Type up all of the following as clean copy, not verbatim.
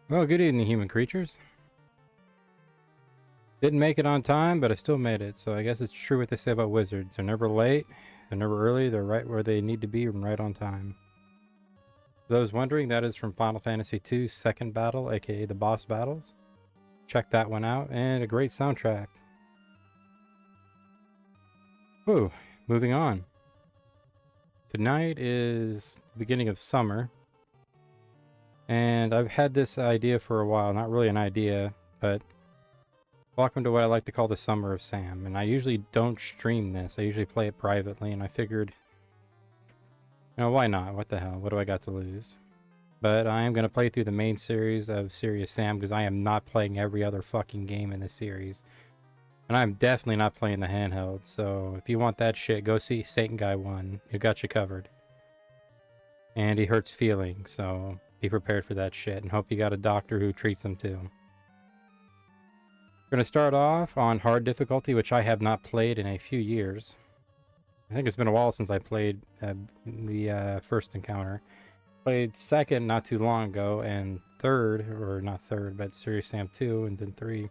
Well, good evening, human creatures. Didn't make it on time, but I still made it, so I guess it's true what they say about wizards. They're never late, they're never early, they're right where they need to be and right on time. For those wondering, that is from Final Fantasy II's second battle, aka the boss battles. Check that one out, and a great soundtrack. Whew, moving on. Tonight is the beginning of summer, and I've had this idea for a while. Not really an idea, but welcome to what I like to call the Summer of Sam. And I usually don't stream this. I usually play it privately, and I figured, why not? What the hell? What do I got to lose? But I am going to play through the main series of Serious Sam because I am not playing every other fucking game in this series. And I'm definitely not playing the handheld. So if you want that shit, go see Satan Guy 1. He got you covered. And he hurts feelings, so be prepared for that shit. And hope you got a doctor who treats them too. We're going to start off on hard difficulty, which I have not played in a few years. I think it's been a while since I played the first encounter. Played second not too long ago, and third, or not third, but Serious Sam 2, and then 3.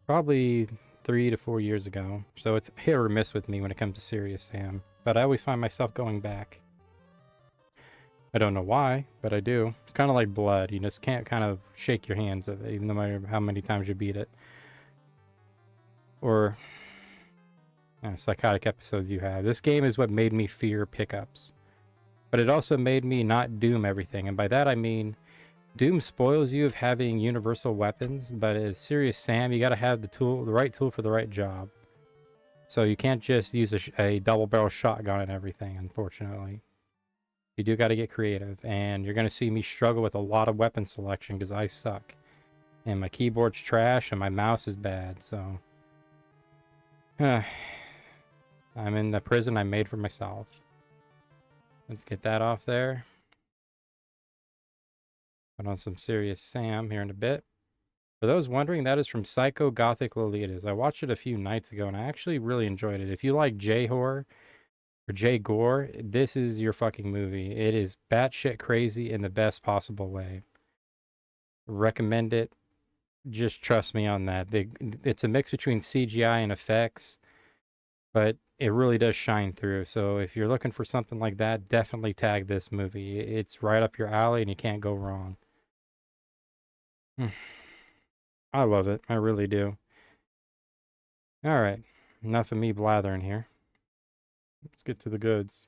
Probably 3 to 4 years ago. So it's hit or miss with me when it comes to Serious Sam. But I always find myself going back. I don't know why, but I do. It's kind of like blood. You just can't kind of shake your hands of it, even no matter how many times you beat it. Or psychotic episodes you have. This game is what made me fear pickups. But it also made me not Doom everything. And by that I mean, Doom spoils you of having universal weapons, but as Serious Sam, you gotta have the right tool for the right job. So you can't just use a double barrel shotgun and everything, unfortunately. You do gotta get creative, and you're gonna see me struggle with a lot of weapon selection because I suck. And my keyboard's trash and my mouse is bad, so... I'm in the prison I made for myself. Let's get that off there. Put on some Serious Sam here in a bit. For those wondering, that is from Psycho Gothic Lolitas. I watched it a few nights ago, and I actually really enjoyed it. If you like J-horror or J-gore, this is your fucking movie. It is batshit crazy in the best possible way. Recommend it. Just trust me on that. It's a mix between CGI and effects, but it really does shine through. So if you're looking for something like that, definitely tag this movie. It's right up your alley, and you can't go wrong. I love it. I really do. All right. Enough of me blathering here. Let's get to the goods.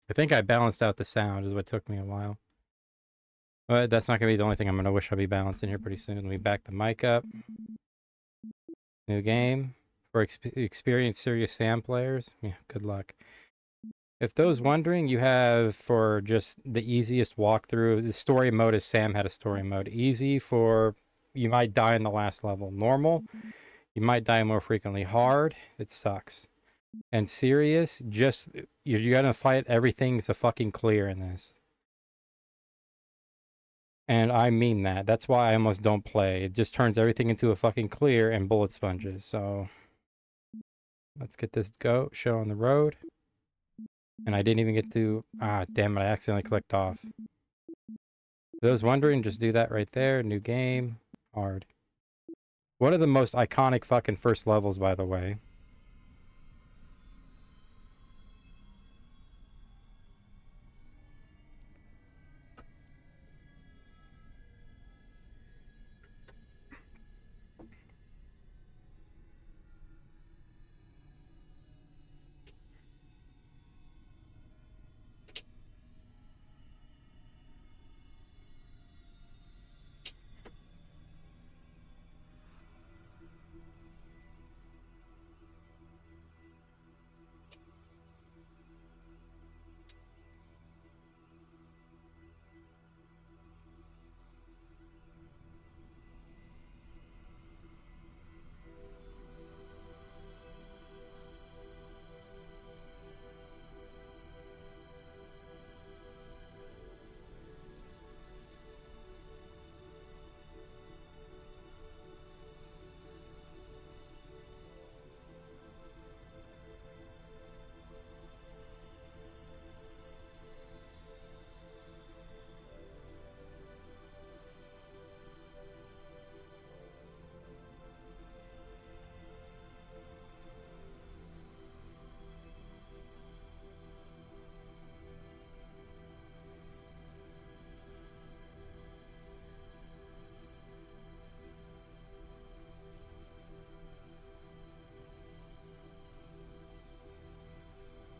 I think I balanced out the sound is what took me a while. But that's not going to be the only thing I'm going to wish I'll be balancing here pretty soon. Let me back the mic up. New game. For experienced Serious Sam players, yeah, good luck. If those wondering, you have for just the easiest walkthrough, the story mode is Sam had a story mode. Easy for you might die in the last level. Normal, you might die more frequently. Hard, it sucks. And serious, just you're gonna fight everything's a fucking clear in this. And I mean that. That's why I almost don't play. It just turns everything into a fucking clear and bullet sponges. So let's get this show on the road. And I didn't even get to damn it, I accidentally clicked off. For those wondering, just do that right there. New game. Hard. One of the most iconic fucking first levels, by the way.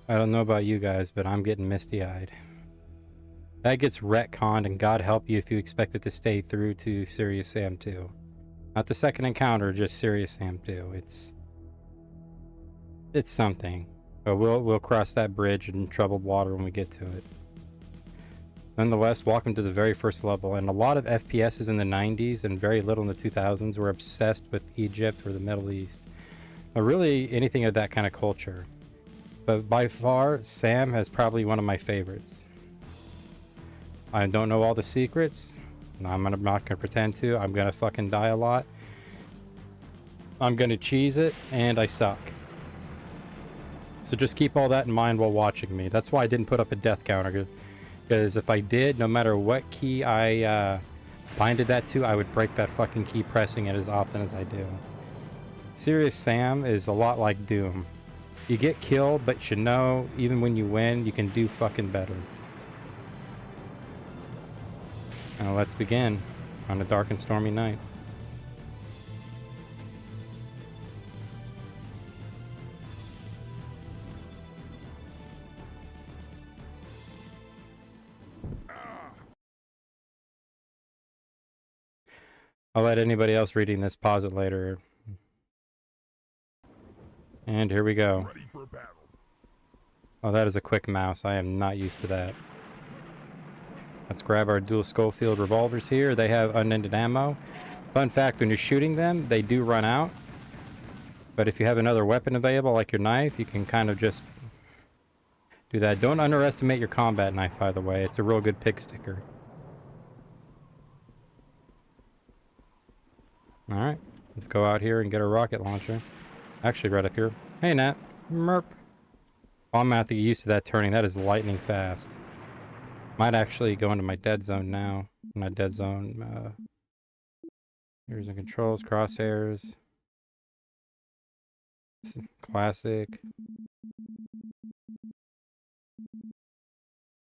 I don't know about you guys, but I'm getting misty-eyed. That gets retconned, and God help you if you expect it to stay through to Serious Sam 2. Not the second encounter, just Serious Sam 2. It's something. But we'll cross that bridge in troubled water when we get to it. Nonetheless, welcome to the very first level, and a lot of FPSs in the 90s and very little in the 2000s were obsessed with Egypt or the Middle East. Or really anything of that kind of culture. But by far, Sam is probably one of my favorites. I don't know all the secrets. I'm not gonna pretend to. I'm gonna fucking die a lot. I'm gonna cheese it, and I suck. So just keep all that in mind while watching me. That's why I didn't put up a death counter. Because if I did, no matter what key I binded that to, I would break that fucking key pressing it as often as I do. Serious Sam is a lot like Doom. You get killed, but you know, even when you win, you can do fucking better. Now let's begin on a dark and stormy night. I'll let anybody else reading this pause it later. And here we go. Ready for battle. Oh, that is a quick mouse. I am not used to that. Let's grab our dual Schofield revolvers here. They have unended ammo. Fun fact, when you're shooting them, they do run out. But if you have another weapon available, like your knife, you can kind of just do that. Don't underestimate your combat knife, by the way. It's a real good pick sticker. Alright, let's go out here and get a rocket launcher. Actually, right up here. Hey, Nat. Merp. Oh, I'm gonna have to get used to that turning. That is lightning fast. Might actually go into my dead zone now. My dead zone. Here's the controls, crosshairs. Classic.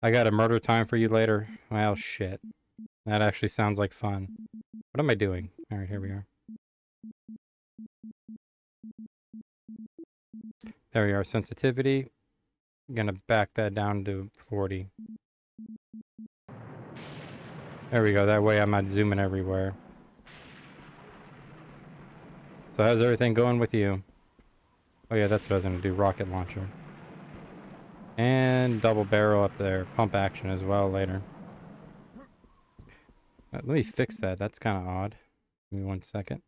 I got a murder time for you later. Well, shit. That actually sounds like fun. What am I doing? Alright, here we are. There we are. Sensitivity. I'm gonna back that down to 40. There we go. That way I'm not zooming everywhere. So how's everything going with you? Oh yeah, that's what I was gonna do. Rocket launcher. And double barrel up there. Pump action as well later. Let me fix that. That's kind of odd. Give me 1 second.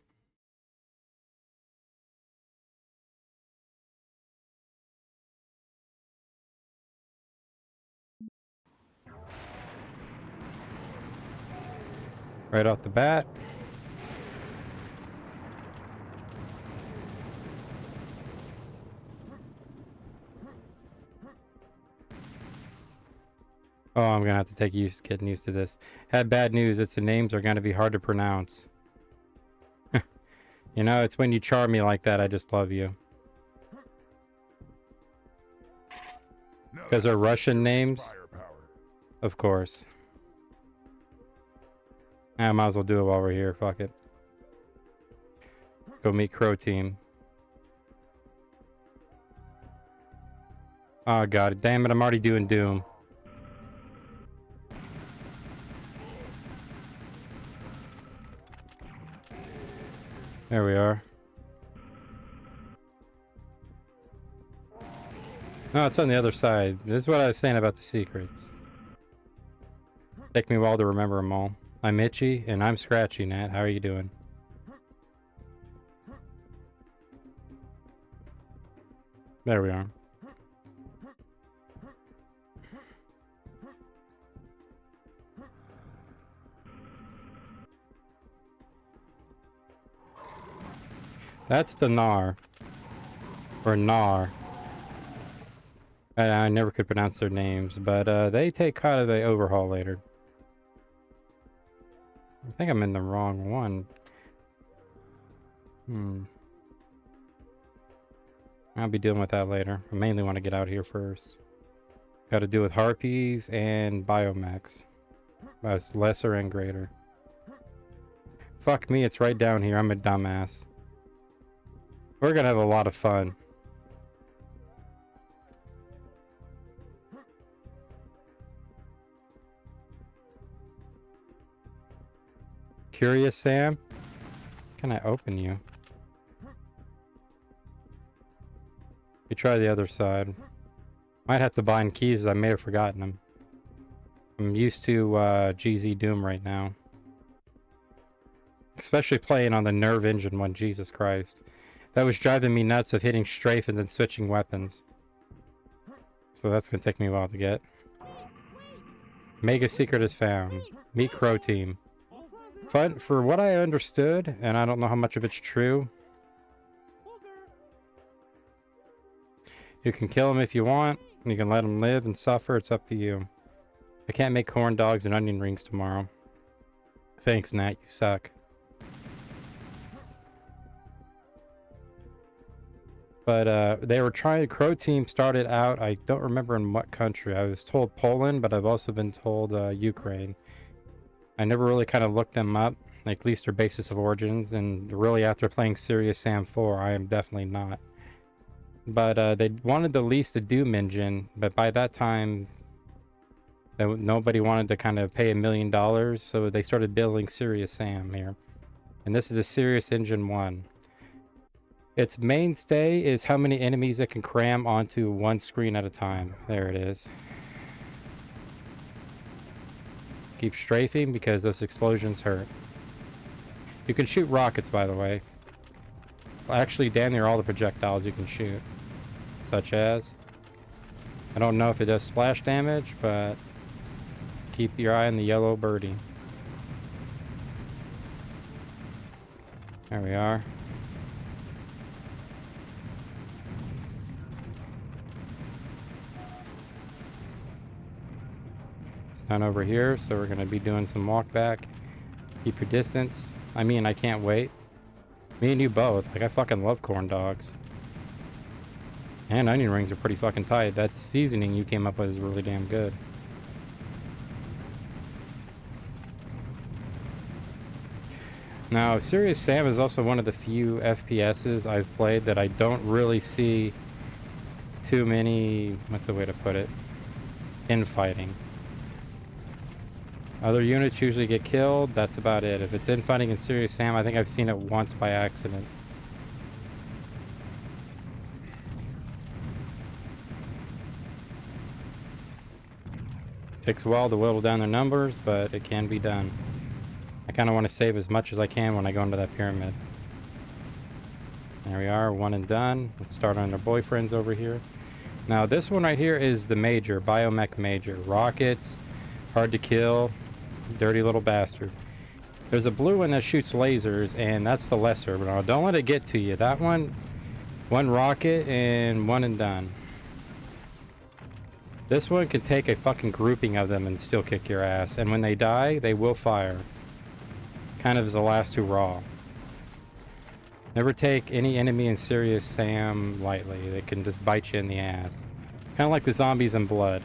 Right off the bat. Oh, I'm gonna have to getting used to this. Had bad news. It's the names are gonna be hard to pronounce. You know, it's when you charm me like that, I just love you. Because they're Russian names? Of course. I might as well do it while we're here. Fuck it. Go meet Crow Team. Oh god, damn it, I'm already doing Doom. There we are. No, it's on the other side. This is what I was saying about the secrets. Take me a while to remember them all. I'm itchy, and I'm scratchy, Nat. How are you doing? There we are. That's the Nar. Or Nar. I never could pronounce their names, but they take kind of an overhaul later. I think I'm in the wrong one. I'll be dealing with that later. I mainly want to get out here first. Got to deal with Harpies and Biomechs. Both lesser and greater. Fuck me, it's right down here. I'm a dumbass. We're gonna have a lot of fun. Curious Sam? Can I open you? You try the other side. Might have to bind keys, I may have forgotten them. I'm used to GZ Doom right now. Especially playing on the Nerve Engine one, Jesus Christ. That was driving me nuts of hitting strafe and then switching weapons. So that's gonna take me a while to get. Mega secret is found. Meet Crow Team. Fun, for what I understood, and I don't know how much of it's true. You can kill them if you want. You can let them live and suffer. It's up to you. I can't make corn dogs and onion rings tomorrow. Thanks, Nat. You suck. But they were trying. Crow Team started out. I don't remember in what country. I was told Poland, but I've also been told Ukraine. I never really kind of looked them up, like at least their basis of origins. And really, after playing Serious Sam 4, I am definitely not. But they wanted to lease the Doom engine, but by that time, nobody wanted to kind of pay $1 million, so they started building Serious Sam here. And this is a Serious Engine 1. Its mainstay is how many enemies it can cram onto one screen at a time. There it is. Keep strafing because those explosions hurt. You can shoot rockets, by the way. Actually, damn near all the projectiles you can shoot. Such as... I don't know if it does splash damage, but... keep your eye on the yellow birdie. There we are. It's done over here, so we're going to be doing some walk back. Keep your distance. I mean, I can't wait. Me and you both. Like, I fucking love corn dogs. And onion rings are pretty fucking tight. That seasoning you came up with is really damn good. Now, Serious Sam is also one of the few FPSs I've played that I don't really see too many... what's the way to put it? Infighting. Other units usually get killed. That's about it. If it's infighting in Serious Sam, I think I've seen it once by accident. Takes a while to whittle down their numbers, but it can be done. I kind of want to save as much as I can when I go into that pyramid. There we are, one and done. Let's start on our boyfriends over here. Now this one right here is the major, Biomech Major. Rockets, hard to kill, dirty little bastard. There's a blue one that shoots lasers, and that's the lesser, but don't let it get to you. That one rocket and one and done. This one can take a fucking grouping of them and still kick your ass. And when they die, they will fire. Kind of as the last hurrah. Never take any enemy in Serious Sam lightly. They can just bite you in the ass. Kind of like the zombies in Blood.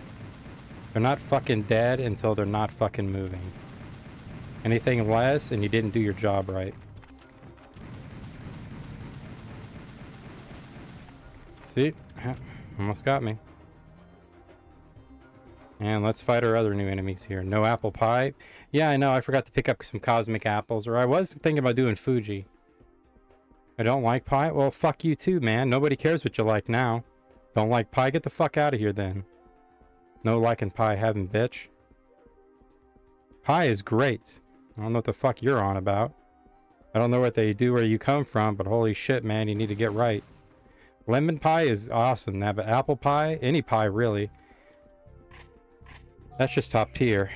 They're not fucking dead until they're not fucking moving. Anything less and you didn't do your job right. See? Almost got me. And let's fight our other new enemies here. No apple pie. Yeah, I know. I forgot to pick up some cosmic apples. Or I was thinking about doing Fuji. I don't like pie? Well, fuck you too, man. Nobody cares what you like now. Don't like pie? Get the fuck out of here then. No liking pie having, bitch. Pie is great. I don't know what the fuck you're on about. I don't know what they do where you come from, but holy shit, man, you need to get right. Lemon pie is awesome now, but apple pie, any pie really. That's just top tier.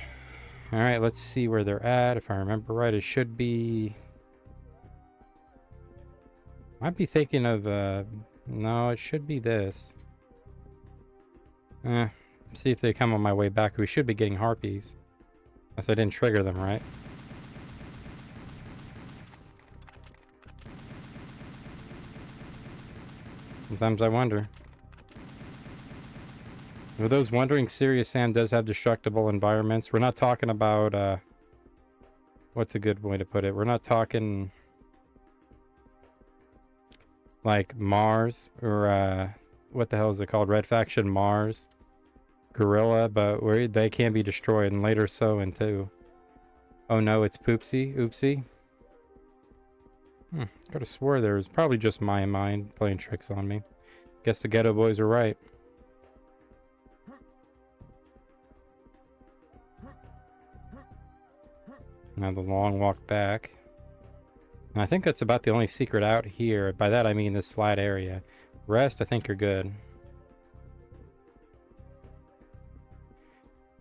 Alright, let's see where they're at. If I remember right, it should be... Might be thinking of, no, it should be this. See if they come on my way back. We should be getting harpies. Unless I didn't trigger them, right? Sometimes I wonder. For those wondering, Serious Sam does have destructible environments. We're not talking about, what's a good way to put it? We're not talking like Mars or, what the hell is it called? Red Faction Mars. Gorilla, but they can be destroyed, and later so and too. Oh no, it's Poopsie. Oopsie. Could have swore there was probably just my mind playing tricks on me. Guess the ghetto boys are right. Now the long walk back. And I think that's about the only secret out here. By that I mean this flat area. Rest, I think you're good.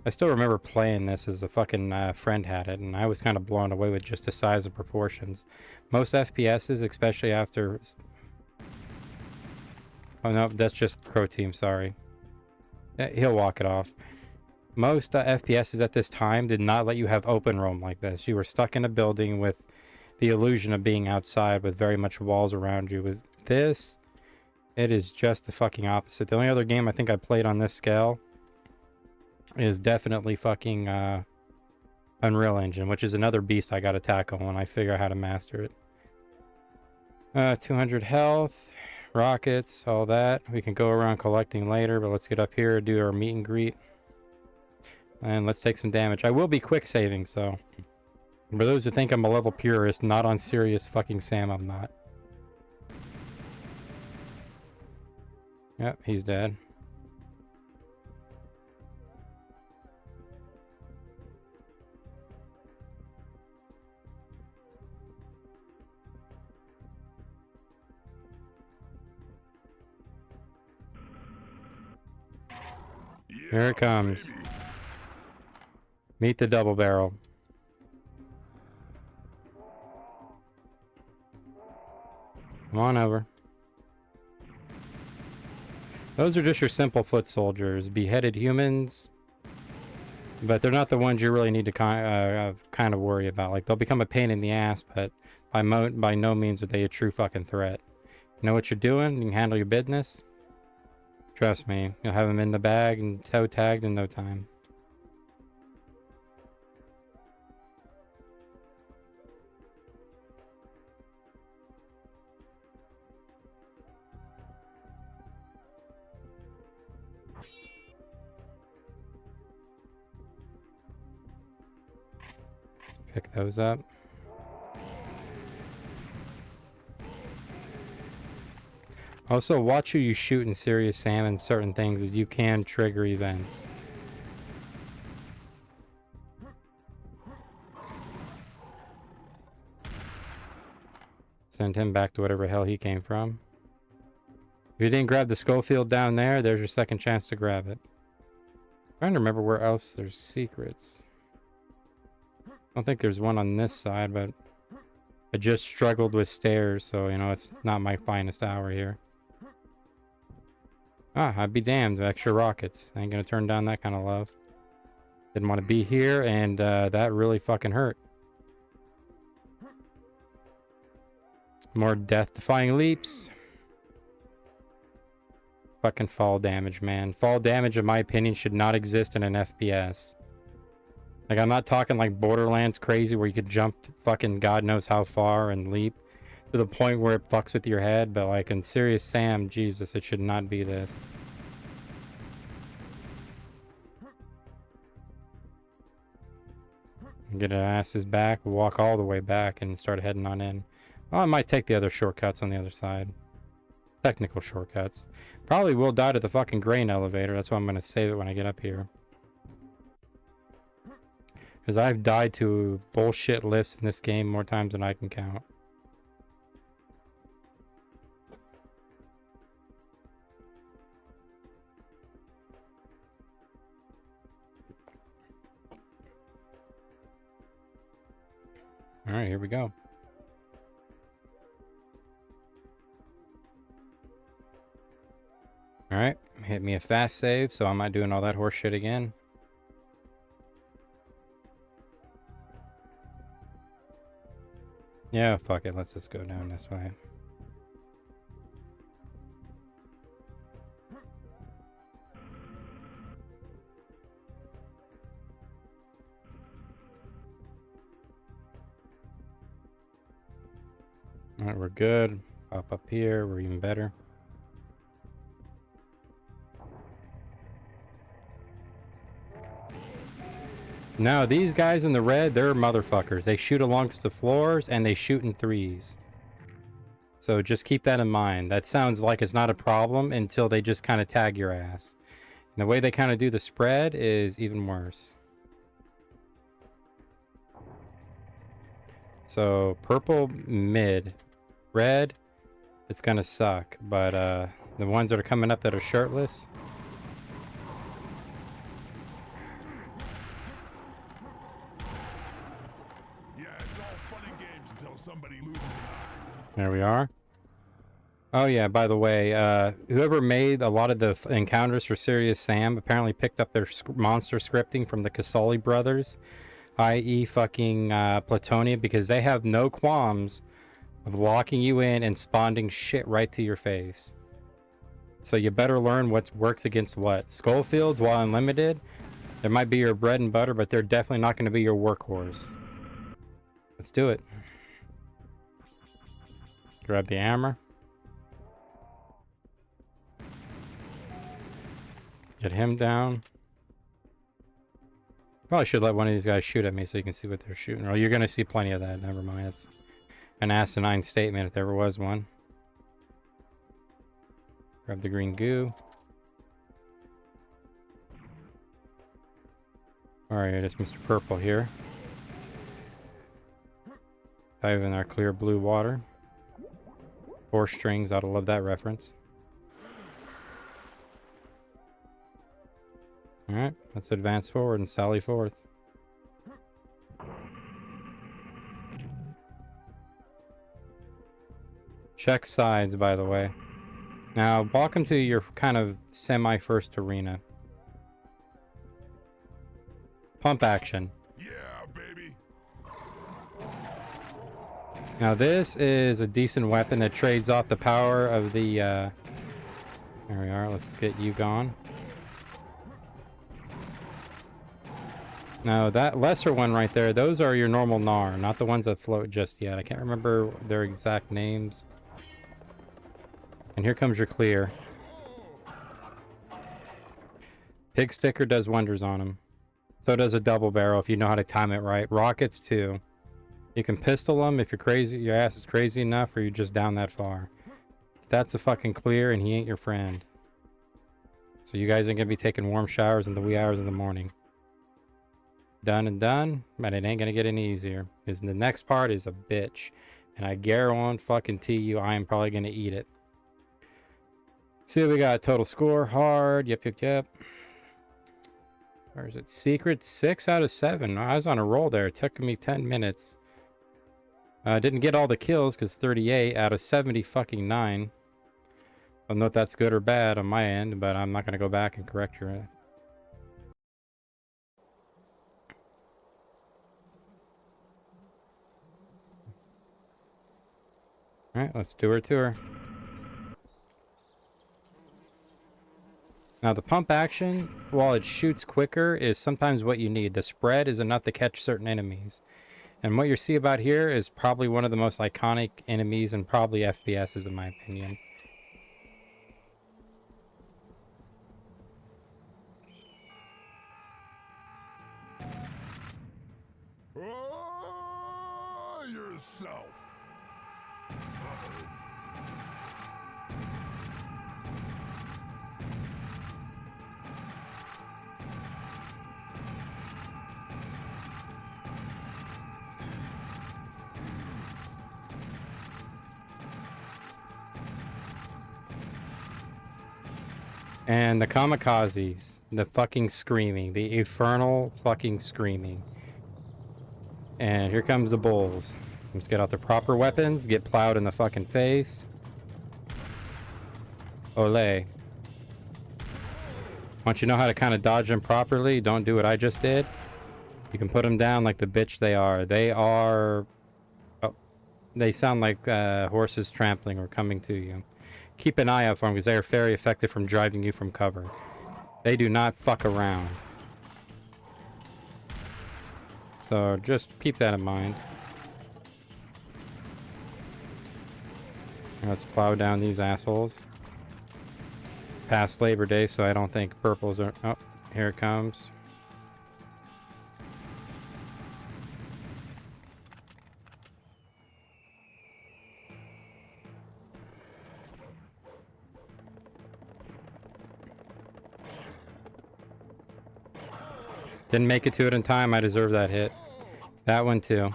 I still remember playing this as a fucking friend had it, and I was kind of blown away with just the size and proportions. Most FPSs, especially after... Oh no, that's just Crow Team, sorry. He'll walk it off. Most FPSs at this time did not let you have open roam like this. You were stuck in a building with the illusion of being outside with very much walls around you. With this, it is just the fucking opposite. The only other game I think I played on this scale is definitely fucking Unreal Engine, which is another beast I gotta tackle when I figure out how to master it. 200 health, rockets, all that. We can go around collecting later, but let's get up here, do our meet and greet. And let's take some damage. I will be quick saving, so... For those who think I'm a level purist, not on serious fucking Sam, I'm not. Yep, he's dead. Here it comes. Meet the double barrel. Come on over. Those are just your simple foot soldiers. Beheaded humans. But they're not the ones you really need to kind of worry about. Like, they'll become a pain in the ass, but by no means are they a true fucking threat. You know what you're doing? You can handle your business. Trust me, you'll have them in the bag and toe tagged in no time. Pick those up. Also, watch who you shoot in Serious Sam and certain things, as you can trigger events. Send him back to whatever hell he came from. If you didn't grab the Schofield down there, there's your second chance to grab it. I'm trying to remember where else there's secrets. I don't think there's one on this side, but I just struggled with stairs, so, you know, it's not my finest hour here. Ah, I'd be damned. Extra rockets. I ain't gonna turn down that kind of love. Didn't want to be here, and that really fucking hurt. More death-defying leaps. Fucking fall damage, man. Fall damage, in my opinion, should not exist in an FPS. Like, I'm not talking like Borderlands crazy where you could jump fucking God knows how far and leap to the point where it fucks with your head, but like in Serious Sam, Jesus, it should not be this. Get our asses back, walk all the way back, and start heading on in. Well, I might take the other shortcuts on the other side. Technical shortcuts. Probably will die to the fucking grain elevator, that's why I'm going to save it when I get up here. Because I've died to bullshit lifts in this game more times than I can count. Alright, here we go. Alright, hit me a fast save, so I'm not doing all that horse shit again. Yeah, fuck it, let's just go down this way. Alright, we're good. Up here, we're even better. No, these guys in the red, they're motherfuckers. They shoot alongst the floors and they shoot in threes. So just keep that in mind. That sounds like it's not a problem until they just kind of tag your ass. And the way they kind of do the spread is even worse. So purple mid, red, it's gonna suck. But the ones that are coming up that are shirtless. Yeah, it's all fun and games until somebody loses. There we are. Oh yeah, by the way, whoever made a lot of the encounters for Serious Sam apparently picked up their monster scripting from the Casali brothers, i.e. fucking Platonia, because they have no qualms of locking you in and spawning shit right to your face. So you better learn what works against what. Skullfields, while unlimited, they might be your bread and butter, but they're definitely not going to be your workhorse. Let's do it. Grab the hammer. Get him down. Probably should let one of these guys shoot at me so you can see what they're shooting. Oh, you're going to see plenty of that. Never mind. It's an asinine statement if there ever was one. Grab the green goo. Alright, it's Mr. Purple here. Dive in our clear blue water. 4 strings, I'd love that reference. Alright, let's advance forward and sally forth. Check sides, by the way. Now, welcome to your kind of semi-first arena. Pump action. Yeah, baby. Now, this is a decent weapon that trades off the power of the, There we are, let's get you gone. Now, that lesser one right there, those are your normal Gnar, not the ones that float just yet. I can't remember their exact names. And here comes your clear. Pig sticker does wonders on them. So does a double barrel if you know how to time it right. Rockets too. You can pistol them if you're crazy, your ass is crazy enough, or you're just down that far. That's a fucking clear, and he ain't your friend. So you guys ain't gonna be taking warm showers in the wee hours of the morning. Done and done, but it ain't gonna get any easier. Because the next part is a bitch. And I guarantee you, I am probably gonna eat it. See what we got. Total score, hard, yep. Where is it? Secret, 6 out of 7. I was on a roll there. It took me 10 minutes. Didn't get all the kills because 38 out of 70 fucking 9. I don't know if that's good or bad on my end, but I'm not gonna go back and correct your... Alright, let's do her tour. Now the pump action, while it shoots quicker, is sometimes what you need. The spread is enough to catch certain enemies. And what you see about here is probably one of the most iconic enemies and probably FPSs in my opinion. Oh, yourself. And the kamikazes, the fucking screaming, the infernal fucking screaming. And here comes the bulls. Let's get out the proper weapons, get plowed in the fucking face. Olay. Once you know how to kind of dodge them properly, don't do what I just did. You can put them down like the bitch they are. They are... Oh, they sound like horses trampling or coming to you. Keep an eye out for them because they are very effective from driving you from cover. They do not fuck around. So just keep that in mind. Let's plow down these assholes. Past Labor Day, so I don't think purples are... Oh, here it comes. Didn't make it to it in time. I deserve that hit. That one too.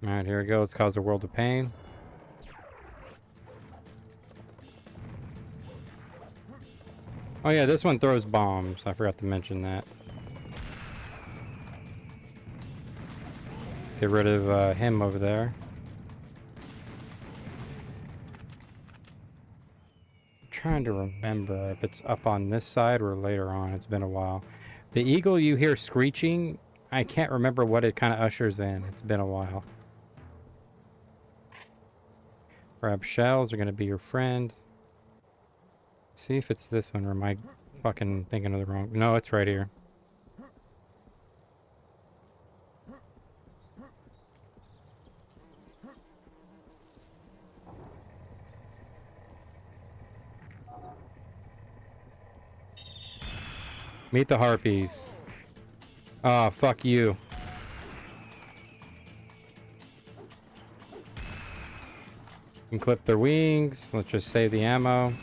Alright, here we go. Let's cause a world of pain. Oh yeah, this one throws bombs. I forgot to mention that. Get rid of him over there. I'm trying to remember if it's up on this side or later on. It's been a while. The eagle you hear screeching, I can't remember what it kind of ushers in. It's been a while. Grab shells are going to be your friend. See if it's this one or am I fucking thinking of the wrong... No, it's right here. Meet the harpies. Ah, oh, fuck you. Can clip their wings. Let's just save the ammo.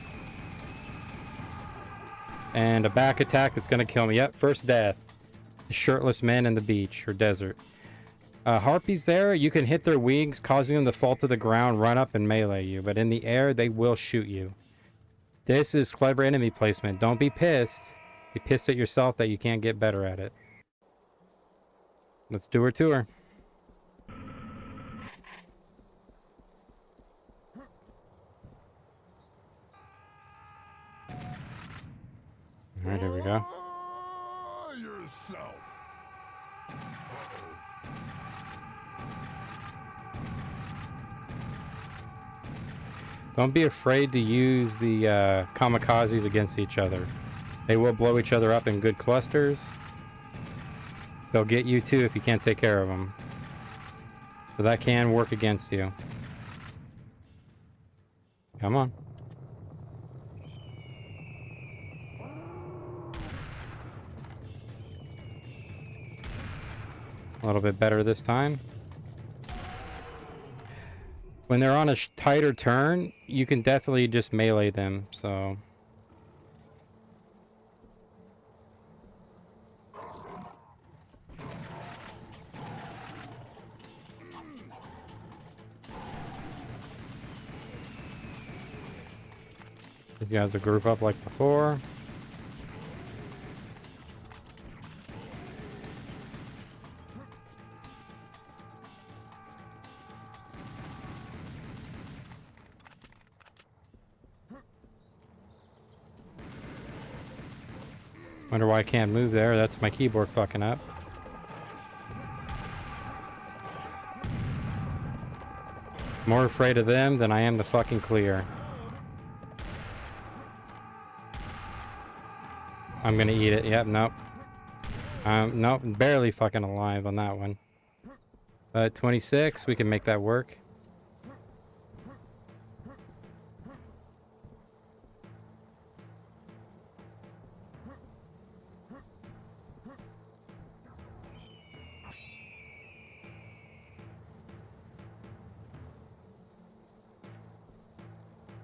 And a back attack that's going to kill me. Yep, first death. The shirtless men in the beach or desert. Harpies there, you can hit their wings, causing them to fall to the ground, run up, and melee you. But in the air, they will shoot you. This is clever enemy placement. Don't be pissed. Be pissed at yourself that you can't get better at it. Let's do her to her. Alright, here we go. Yourself. Don't be afraid to use the kamikazes against each other. They will blow each other up in good clusters. They'll get you too if you can't take care of them. So that can work against you. Come on. A little bit better this time. When they're on a tighter turn, you can definitely just melee them, so... These guys will group up like before. Wonder why I can't move there. That's my keyboard fucking up. More afraid of them than I am the fucking clear. I'm gonna eat it. Yep, nope. Nope, barely fucking alive on that one. 26, we can make that work.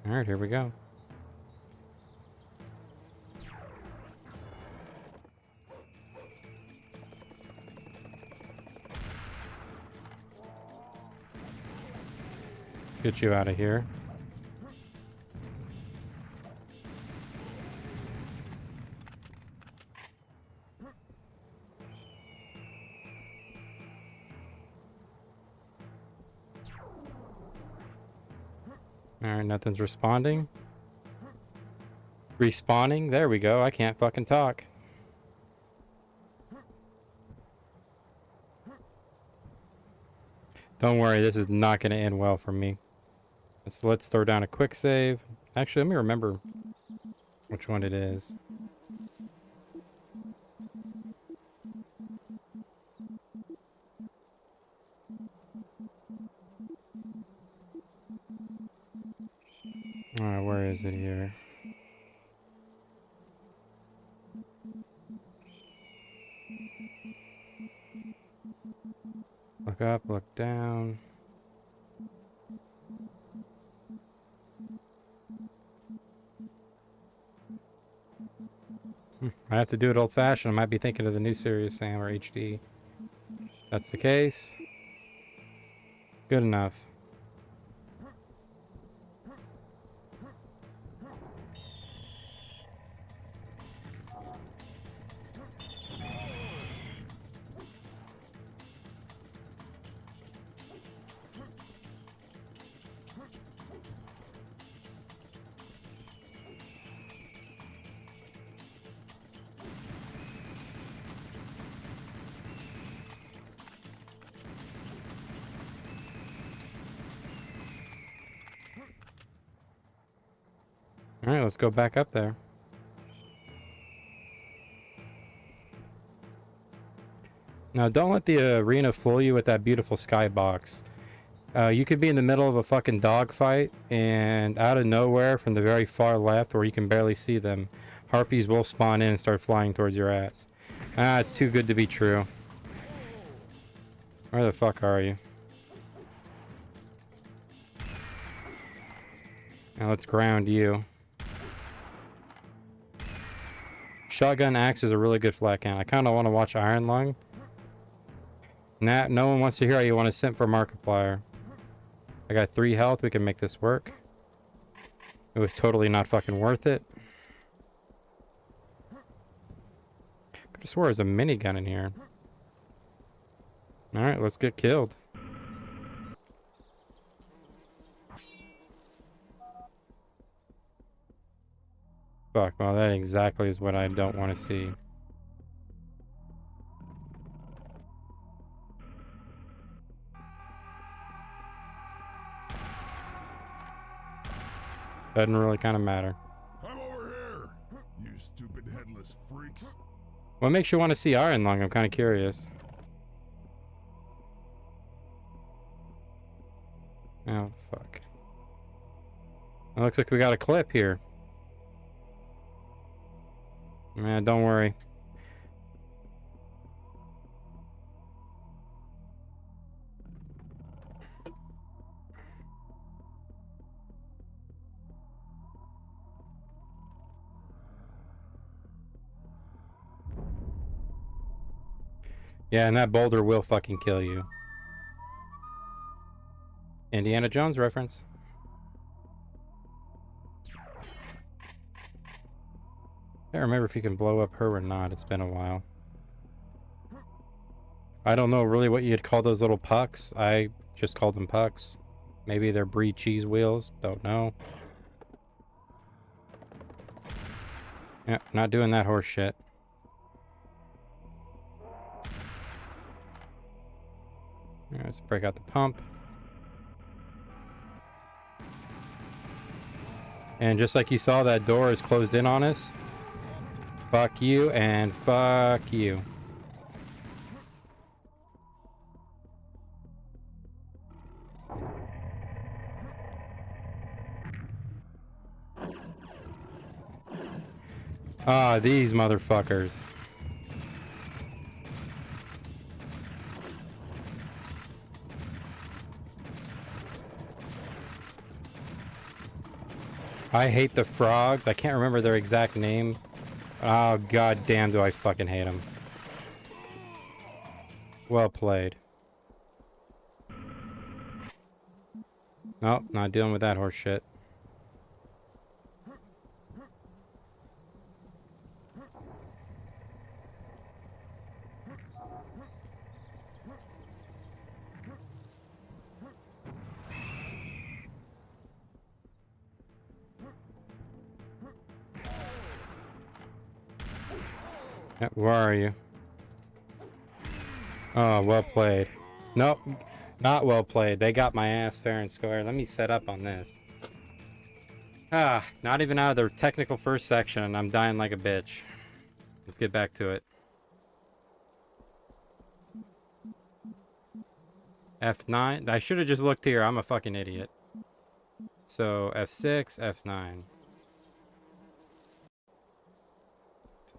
Alright, here we go. Let's get you out of here. Alright, nothing's responding. Respawning? There we go. I can't fucking talk. Don't worry, this is not going to end well for me. So let's throw down a quick save. Actually, let me remember which one it is. Alright, where is it here? Look up, look down. I have to do it old-fashioned. I might be thinking of the new Serious Sam or HD. That's the case. Good enough. Alright, let's go back up there. Now, don't let the arena fool you with that beautiful skybox. You could be in the middle of a fucking dogfight, and out of nowhere, from the very far left, where you can barely see them, harpies will spawn in and start flying towards your ass. Ah, it's too good to be true. Where the fuck are you? Now let's ground you. Shotgun axe is a really good flat count. I kind of want to watch Iron Lung. Nah, no one wants to hear how you want to simp for Markiplier. I got 3 health. We can make this work. It was totally not fucking worth it. Could have swore there's a minigun in here. Alright, let's get killed. Fuck, well that exactly is what I don't want to see. Doesn't really kind of matter. I'm over here, you stupid headless freaks. What makes you want to see Iron Lung? I'm kind of curious. Oh, fuck. It looks like we got a clip here. Man, don't worry. Yeah, and that boulder will fucking kill you. Indiana Jones reference. I can't remember if you can blow up her or not. It's been a while. I don't know really what you'd call those little pucks. I just called them pucks. Maybe they're brie cheese wheels. Don't know. Yeah, not doing that horse shit. Alright, let's break out the pump. And just like you saw, that door is closed in on us. Fuck you and fuck you. Ah, these motherfuckers. I hate the frogs. I can't remember their exact name. Oh, god damn, do I fucking hate them. Well played. Nope, not dealing with that horse shit. Where are you? Oh, well played. Nope, not well played. They got my ass fair and square. Let me set up on this. Ah, not even out of the technical first section, and I'm dying like a bitch. Let's get back to it. F9? I should have just looked here. I'm a fucking idiot. So, F6, F9.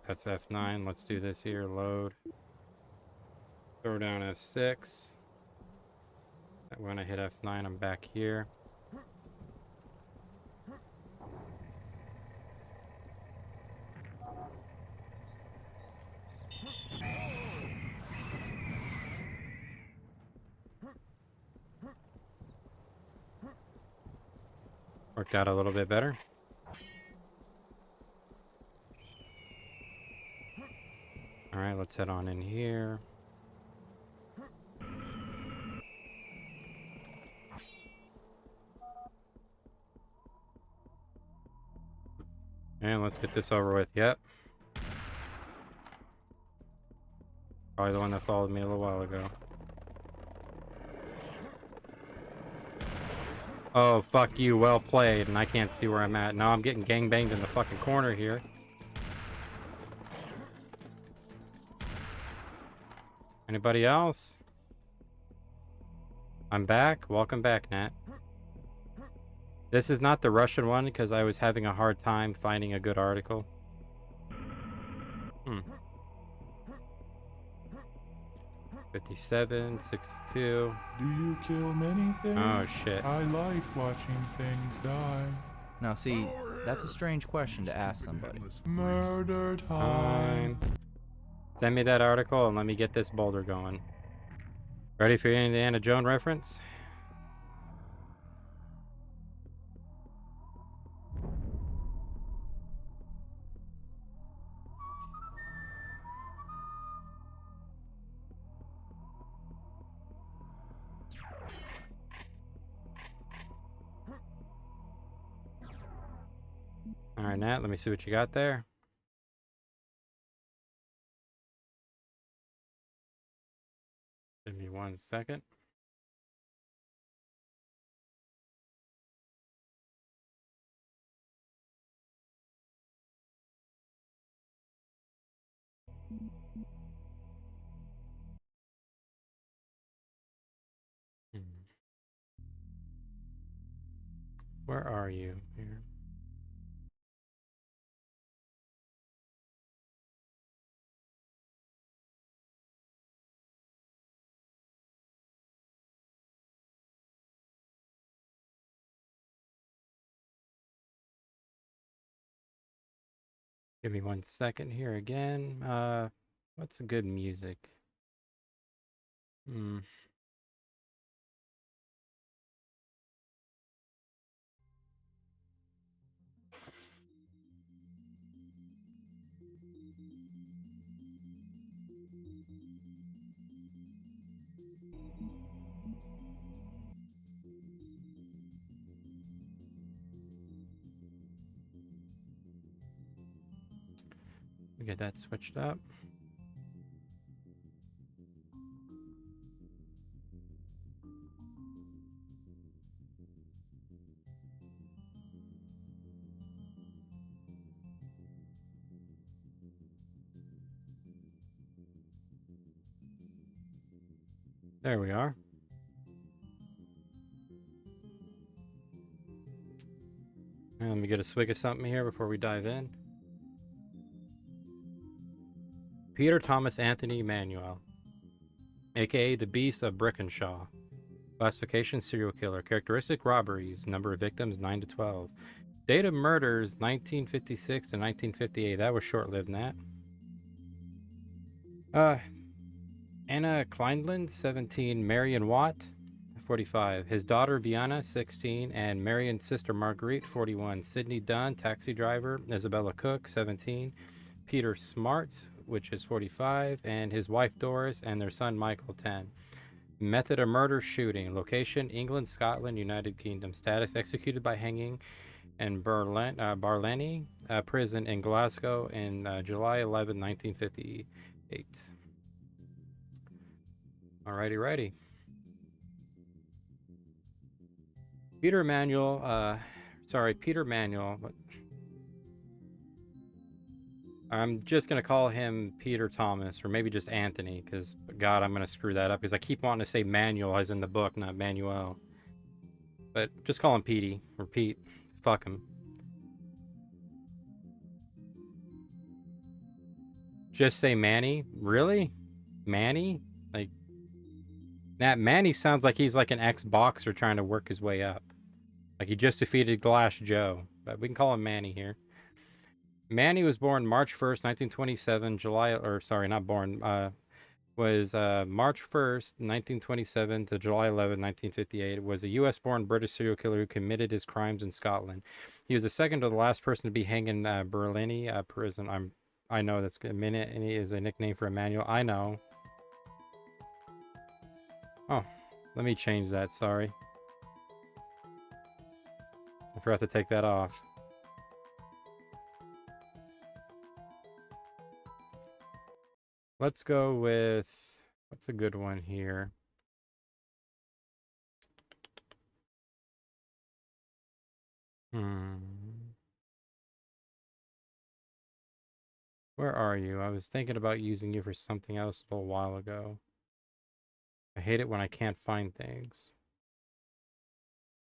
That's F9. Let's do this here. Load. Throw down F6. When I hit F9, I'm back here. Worked out a little bit better. Alright, let's head on in here. And let's get this over with. Yep. Probably the one that followed me a little while ago. Oh, fuck you. Well played. And I can't see where I'm at. Now I'm getting gangbanged in the fucking corner here. Anybody else? I'm back. Welcome back, Nat. This is not the Russian one because I was having a hard time finding a good article. 57, 62. Do you kill many things? Oh, shit. I like watching things die. Now see, that's a strange question to ask somebody. Murder time. Send me that article and let me get this boulder going. Ready for your Indiana Jones reference? Alright, Nat, let me see what you got there. Give me 1 second. Where are you? Here. Give me 1 second here again. What's a good music? We get that switched up. There we are. And let me get a swig of something here before we dive in. Peter Thomas Anthony Manuel, aka the Beast of Brickenshaw. Classification: serial killer. Characteristic: robberies. Number of victims: 9 to 12. Date of murders: 1956 to 1958. That was short-lived, Nat. Anna Kleinland, 17. Marion Watt, 45. His daughter Viana, 16. And Marion's sister Marguerite, 41. Sidney Dunn, taxi driver. Isabella Cook, 17. Peter Smart, which is 45. And his wife Doris and their son Michael, 10. Method of murder: shooting. Location: England, Scotland, United Kingdom. Status: executed by hanging in Barlenny prison in Glasgow in July 11, 1958. Alrighty, righty. Peter Manuel, I'm just going to call him Peter Thomas, or maybe just Anthony, because, God, I'm going to screw that up, because I keep wanting to say Manuel as in the book, not Manuel. But just call him Petey, or Pete. Fuck him. Just say Manny? Really? Manny? Like, Nat, Manny sounds like he's like an ex-boxer trying to work his way up. Like he just defeated Glass Joe. But we can call him Manny here. Manny was born March 1st, 1927, not born. was March 1st, 1927 to July 11th, 1958. Was a U.S.-born British serial killer who committed his crimes in Scotland. He was the second to the last person to be hanged in Berlin prison. I know that's a minute, and he is a nickname for Emmanuel. I know. Oh, let me change that. Sorry, I forgot to take that off. Let's go with what's a good one here. Where are you? I was thinking about using you for something else a little while ago. I hate it when I can't find things.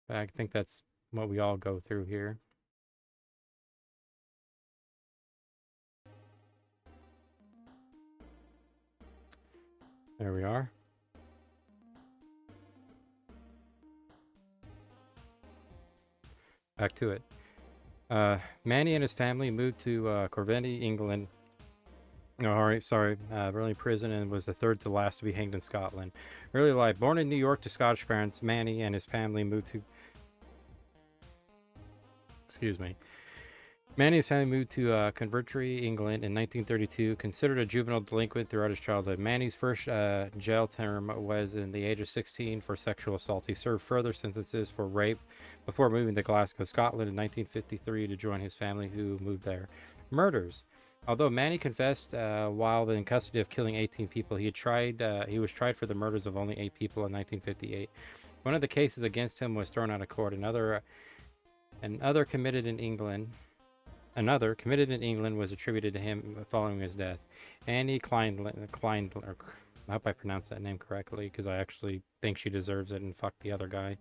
But I think that's what we all go through here. There we are. Back to it. Manny and his family moved to Corventy, England. No, Berlin prison, and was the third to last to be hanged in Scotland. Early life. Born in New York to Scottish parents, Manny and his family moved to... Excuse me. Manny's family moved to Convertry, England in 1932, considered a juvenile delinquent throughout his childhood. Manny's first jail term was in the age of 16 for sexual assault. He served further sentences for rape before moving to Glasgow, Scotland in 1953 to join his family who moved there. Murders. Although Manny confessed while in custody of killing 18 people, he was tried for the murders of only 8 people in 1958. One of the cases against him was thrown out of court. Another committed in England was attributed to him following his death. Annie Kleindler, I hope I pronounced that name correctly because I actually think she deserves it and fuck the other guy.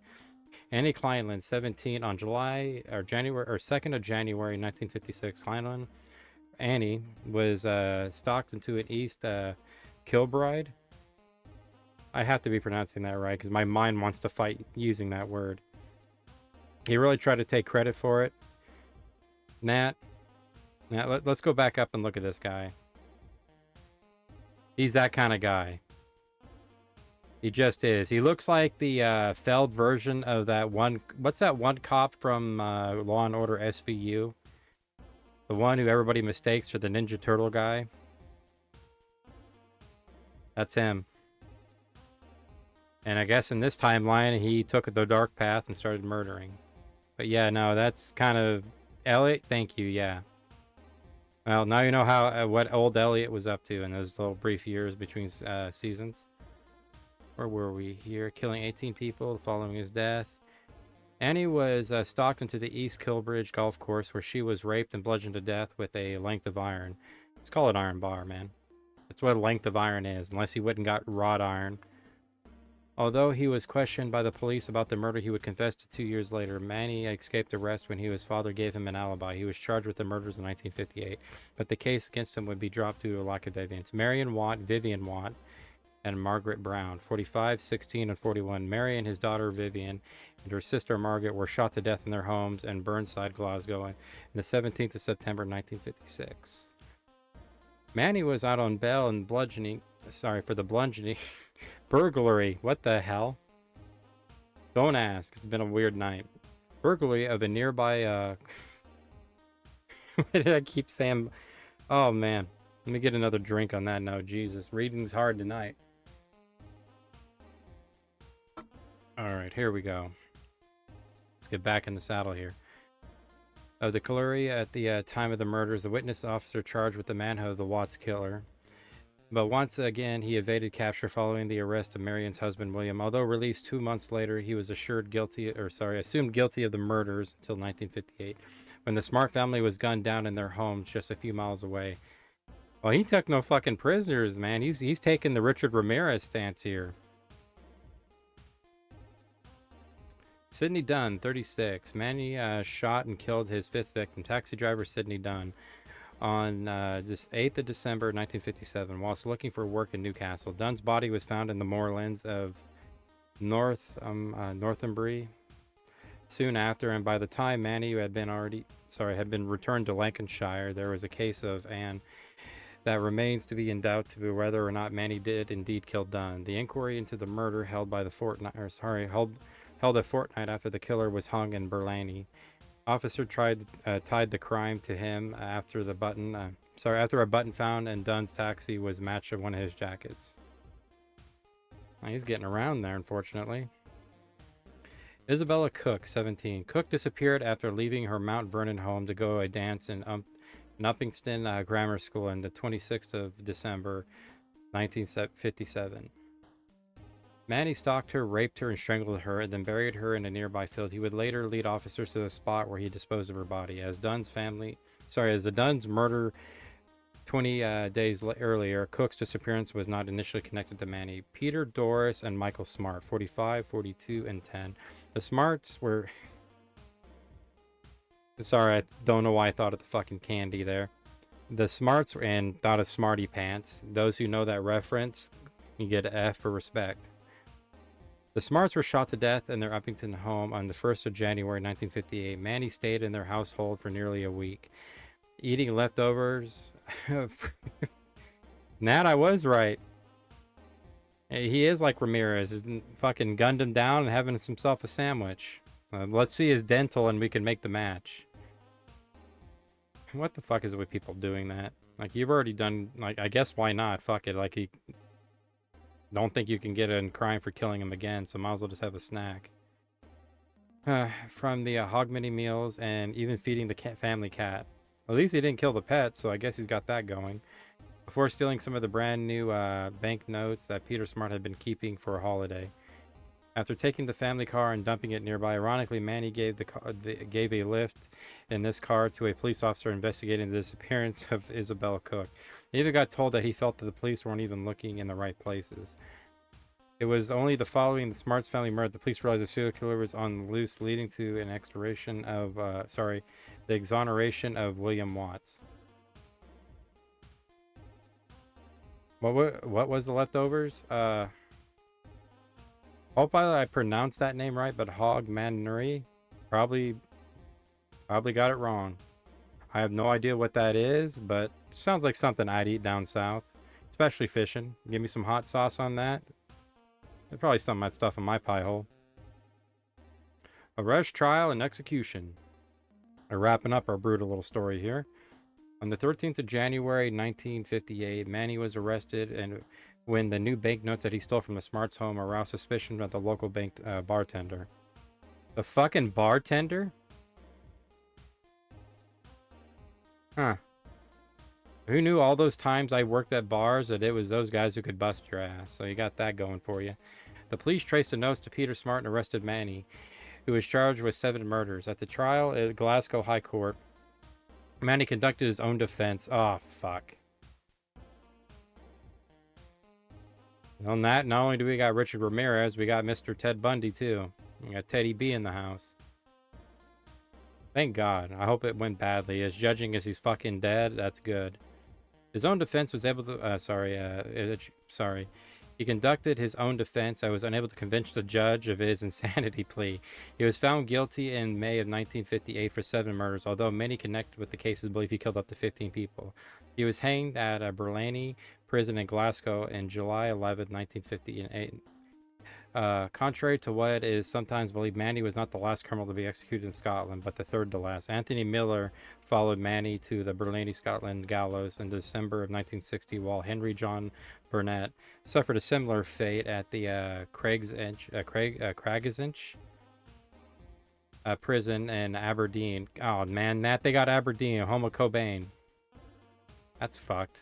Annie Kleinland, 17, on January 2nd of January 1956. Annie was stalked into an East Kilbride. I have to be pronouncing that right because my mind wants to fight using that word. He really tried to take credit for it. Nat, let's go back up and look at this guy. He's that kind of guy. He just is. He looks like the Feld version of that one... What's that one cop from Law and Order SVU? The one who everybody mistakes for the Ninja Turtle guy? That's him. And I guess in this timeline, he took the dark path and started murdering. But yeah, no, that's kind of... Elliot, thank you, yeah. Well, now you know how what old Elliot was up to in those little brief years between seasons. Where were we here? Killing 18 people following his death. Annie was stalked into the East Kilbridge golf course where she was raped and bludgeoned to death with a length of iron. Let's call it iron bar, man. That's what a length of iron is, unless he went and got wrought iron. Although he was questioned by the police about the murder he would confess to 2 years later, Manny escaped arrest when his father gave him an alibi. He was charged with the murders in 1958, but the case against him would be dropped due to a lack of evidence. Marion Watt, Vivian Watt, and Margaret Brown, 45, 16, and 41. Mary and his daughter Vivian and her sister Margaret were shot to death in their homes in Burnside, Glasgow, on the 17th of September 1956. Manny was out on bail and for the bludgeoning... Burglary. What the hell? Don't ask. It's been a weird night. Burglary of a nearby, What did I keep saying? Oh, man. Let me get another drink on that note. Jesus. Reading's hard tonight. Alright, here we go. Let's get back in the saddle here. Of the Colliery at the time of the murders, the witness officer charged with the manhunt of the Watts killer. But once again, he evaded capture following the arrest of Marion's husband, William. Although released 2 months later, he was assumed guilty of the murders until 1958, when the Smart family was gunned down in their home just a few miles away. Well, he took no fucking prisoners, man. He's taking the Richard Ramirez stance here. Sidney Dunn, 36. Manny shot and killed his 5th victim, taxi driver Sidney Dunn, on this 8th of December 1957 whilst looking for work in Newcastle. Dunn's body was found in the moorlands of Northumbria soon after, and by the time Manny had been returned to Lancashire, there was a case of that remains to be in doubt to be whether or not Manny did indeed kill Dunn. The inquiry into the murder held a fortnight after the killer was hung in Berlani. Officer tied the crime to him after a button found in Dunn's taxi was matched to one of his jackets. Well, he's getting around there, unfortunately. Isabella Cook, 17. Cook disappeared after leaving her Mount Vernon home to go a dance in Uppingston Grammar School on the 26th of December, 1957. Manny stalked her, raped her, and strangled her, and then buried her in a nearby field. He would later lead officers to the spot where he disposed of her body. As the Dunn's murder 20 days earlier, Cook's disappearance was not initially connected to Manny. Peter, Doris, and Michael Smart, 45, 42, and 10. The Smarts were... Sorry, I don't know why I thought of the fucking candy there. The Smarts and thought of Smarty Pants. Those who know that reference, you get an F for respect. The Smarts were shot to death in their Uppington home on the 1st of January 1958. Manny stayed in their household for nearly a week, eating leftovers. Nat, I was right. He is like Ramirez. He's fucking gunned him down and having himself a sandwich. Let's see his dental and we can make the match. What the fuck is it with people doing that? Like, you've already done... Like, I guess why not? Fuck it. Like, he... Don't think you can get in crime for killing him again, so might as well just have a snack. From the Hogmanay meals and even feeding the family cat. At least he didn't kill the pet, so I guess he's got that going. Before stealing some of the brand new bank notes that Peter Smart had been keeping for a holiday. After taking the family car and dumping it nearby, ironically, Manny gave a lift in this car to a police officer investigating the disappearance of Isabella Cook. He even got told that he felt that the police weren't even looking in the right places. It was only the following the Smarts family murder the police realized the serial killer was on the loose, leading to an the exoneration of William Watts. What was the leftovers? Hope I pronounced that name right, but Hogmanay probably got it wrong. I have no idea what that is, but sounds like something I'd eat down south, especially fishing. Give me some hot sauce on that. There's probably some of my stuff in my pie hole. Arrest, trial, and execution. We're wrapping up our brutal little story here. On the 13th of January, 1958, Manny was arrested and when the new banknotes that he stole from the Smarts home aroused suspicion of the local bank bartender. The fucking bartender? Huh. Who knew all those times I worked at bars that it was those guys who could bust your ass? So you got that going for you. The police traced the notes to Peter Smart and arrested Manny, who was charged with 7 murders. At the trial at Glasgow High Court, Manny conducted his own defense. Oh, fuck. On that, not only do we got Richard Ramirez, we got Mr. Ted Bundy, too. We got Teddy B in the house. Thank God. I hope it went badly. As judging as he's fucking dead, that's good. His own defense was able to... He conducted his own defense. I was unable to convince the judge of his insanity plea. He was found guilty in May of 1958 for 7 murders, although many connected with the cases believe he killed up to 15 people. He was hanged at a Berlani prison in Glasgow in July 11, 1958. Contrary to what is sometimes believed, Manny was not the last criminal to be executed in Scotland, but the 3rd to last. Anthony Miller followed Manny to the Berlani, Scotland gallows in December of 1960, while Henry John Burnett suffered a similar fate at the Craigisinch prison in Aberdeen. Oh man, they got Aberdeen, home of Cobain. That's fucked.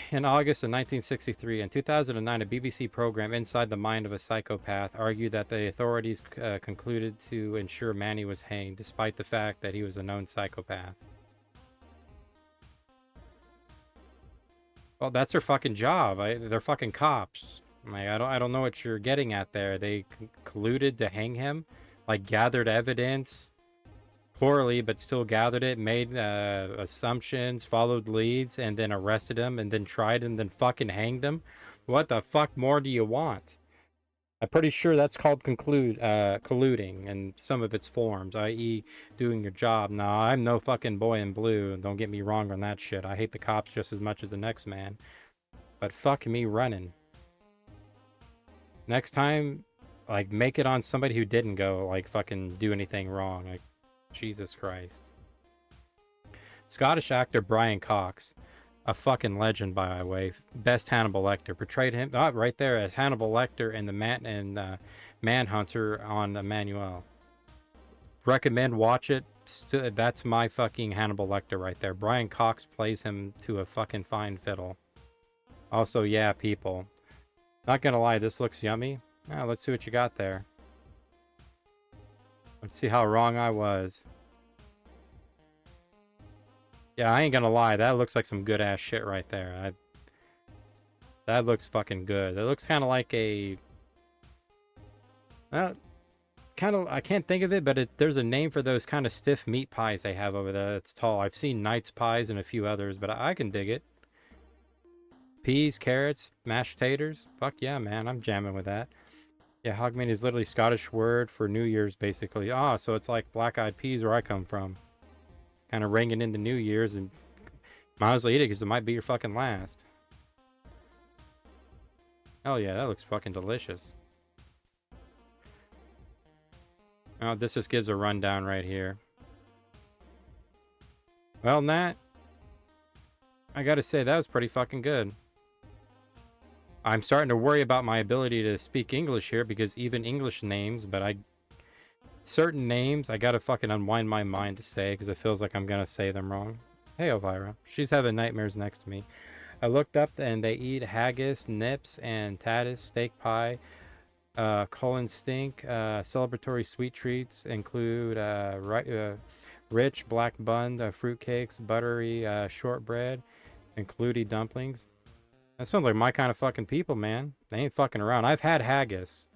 In August of 1963 and 2009, a BBC program, Inside the Mind of a Psychopath, argued that the authorities concluded to ensure Manny was hanged, despite the fact that he was a known psychopath. Well, that's their fucking job. They're fucking cops. Like, I don't know what you're getting at there. They colluded to hang him, like gathered evidence. Poorly, but still gathered it, made assumptions, followed leads, and then arrested him, and then tried him, then fucking hanged him. What the fuck more do you want? I'm pretty sure that's called colluding in some of its forms, i.e. doing your job. Now, I'm no fucking boy in blue, don't get me wrong on that shit. I hate the cops just as much as the next man. But fuck me running. Next time, like, make it on somebody who didn't go, like, fucking do anything wrong. Like, Jesus Christ. Scottish actor Brian Cox, a fucking legend, by the way. Best Hannibal Lecter. Portrayed him, right there, as Hannibal Lecter in the Manhunter on Emmanuel. Recommend, watch it. That's my fucking Hannibal Lecter right there. Brian Cox plays him to a fucking fine fiddle. Also, yeah, people. Not gonna lie, this looks yummy. Now, let's see what you got there. Let's see how wrong I was. Yeah, I ain't gonna lie, that looks like some good ass shit right there. That looks fucking good. That looks kind of like a... kind of, I can't think of it, but there's a name for those kind of stiff meat pies they have over there that's tall. I've seen Knight's pies and a few others, but I can dig it. Peas, carrots, mashed taters. Fuck yeah, man. I'm jamming with that. Yeah, hogmeat is literally Scottish word for New Year's, basically. Ah, so it's like black-eyed peas where I come from. Kind of ringing into New Year's, and might as well eat it because it might be your fucking last. Hell yeah, that looks fucking delicious. Oh, this just gives a rundown right here. Well, Nat, I gotta say, that was pretty fucking good. I'm starting to worry about my ability to speak English here because even English names, but certain names, I gotta fucking unwind my mind to say because it feels like I'm gonna say them wrong. Hey, Elvira. She's having nightmares next to me. I looked up and they eat haggis, nips, and tatis, steak pie, colon stink. Celebratory sweet treats include rich black bun, fruitcakes, buttery shortbread, and cluty dumplings. That sounds like my kind of fucking people, man. They ain't fucking around. I've had haggis.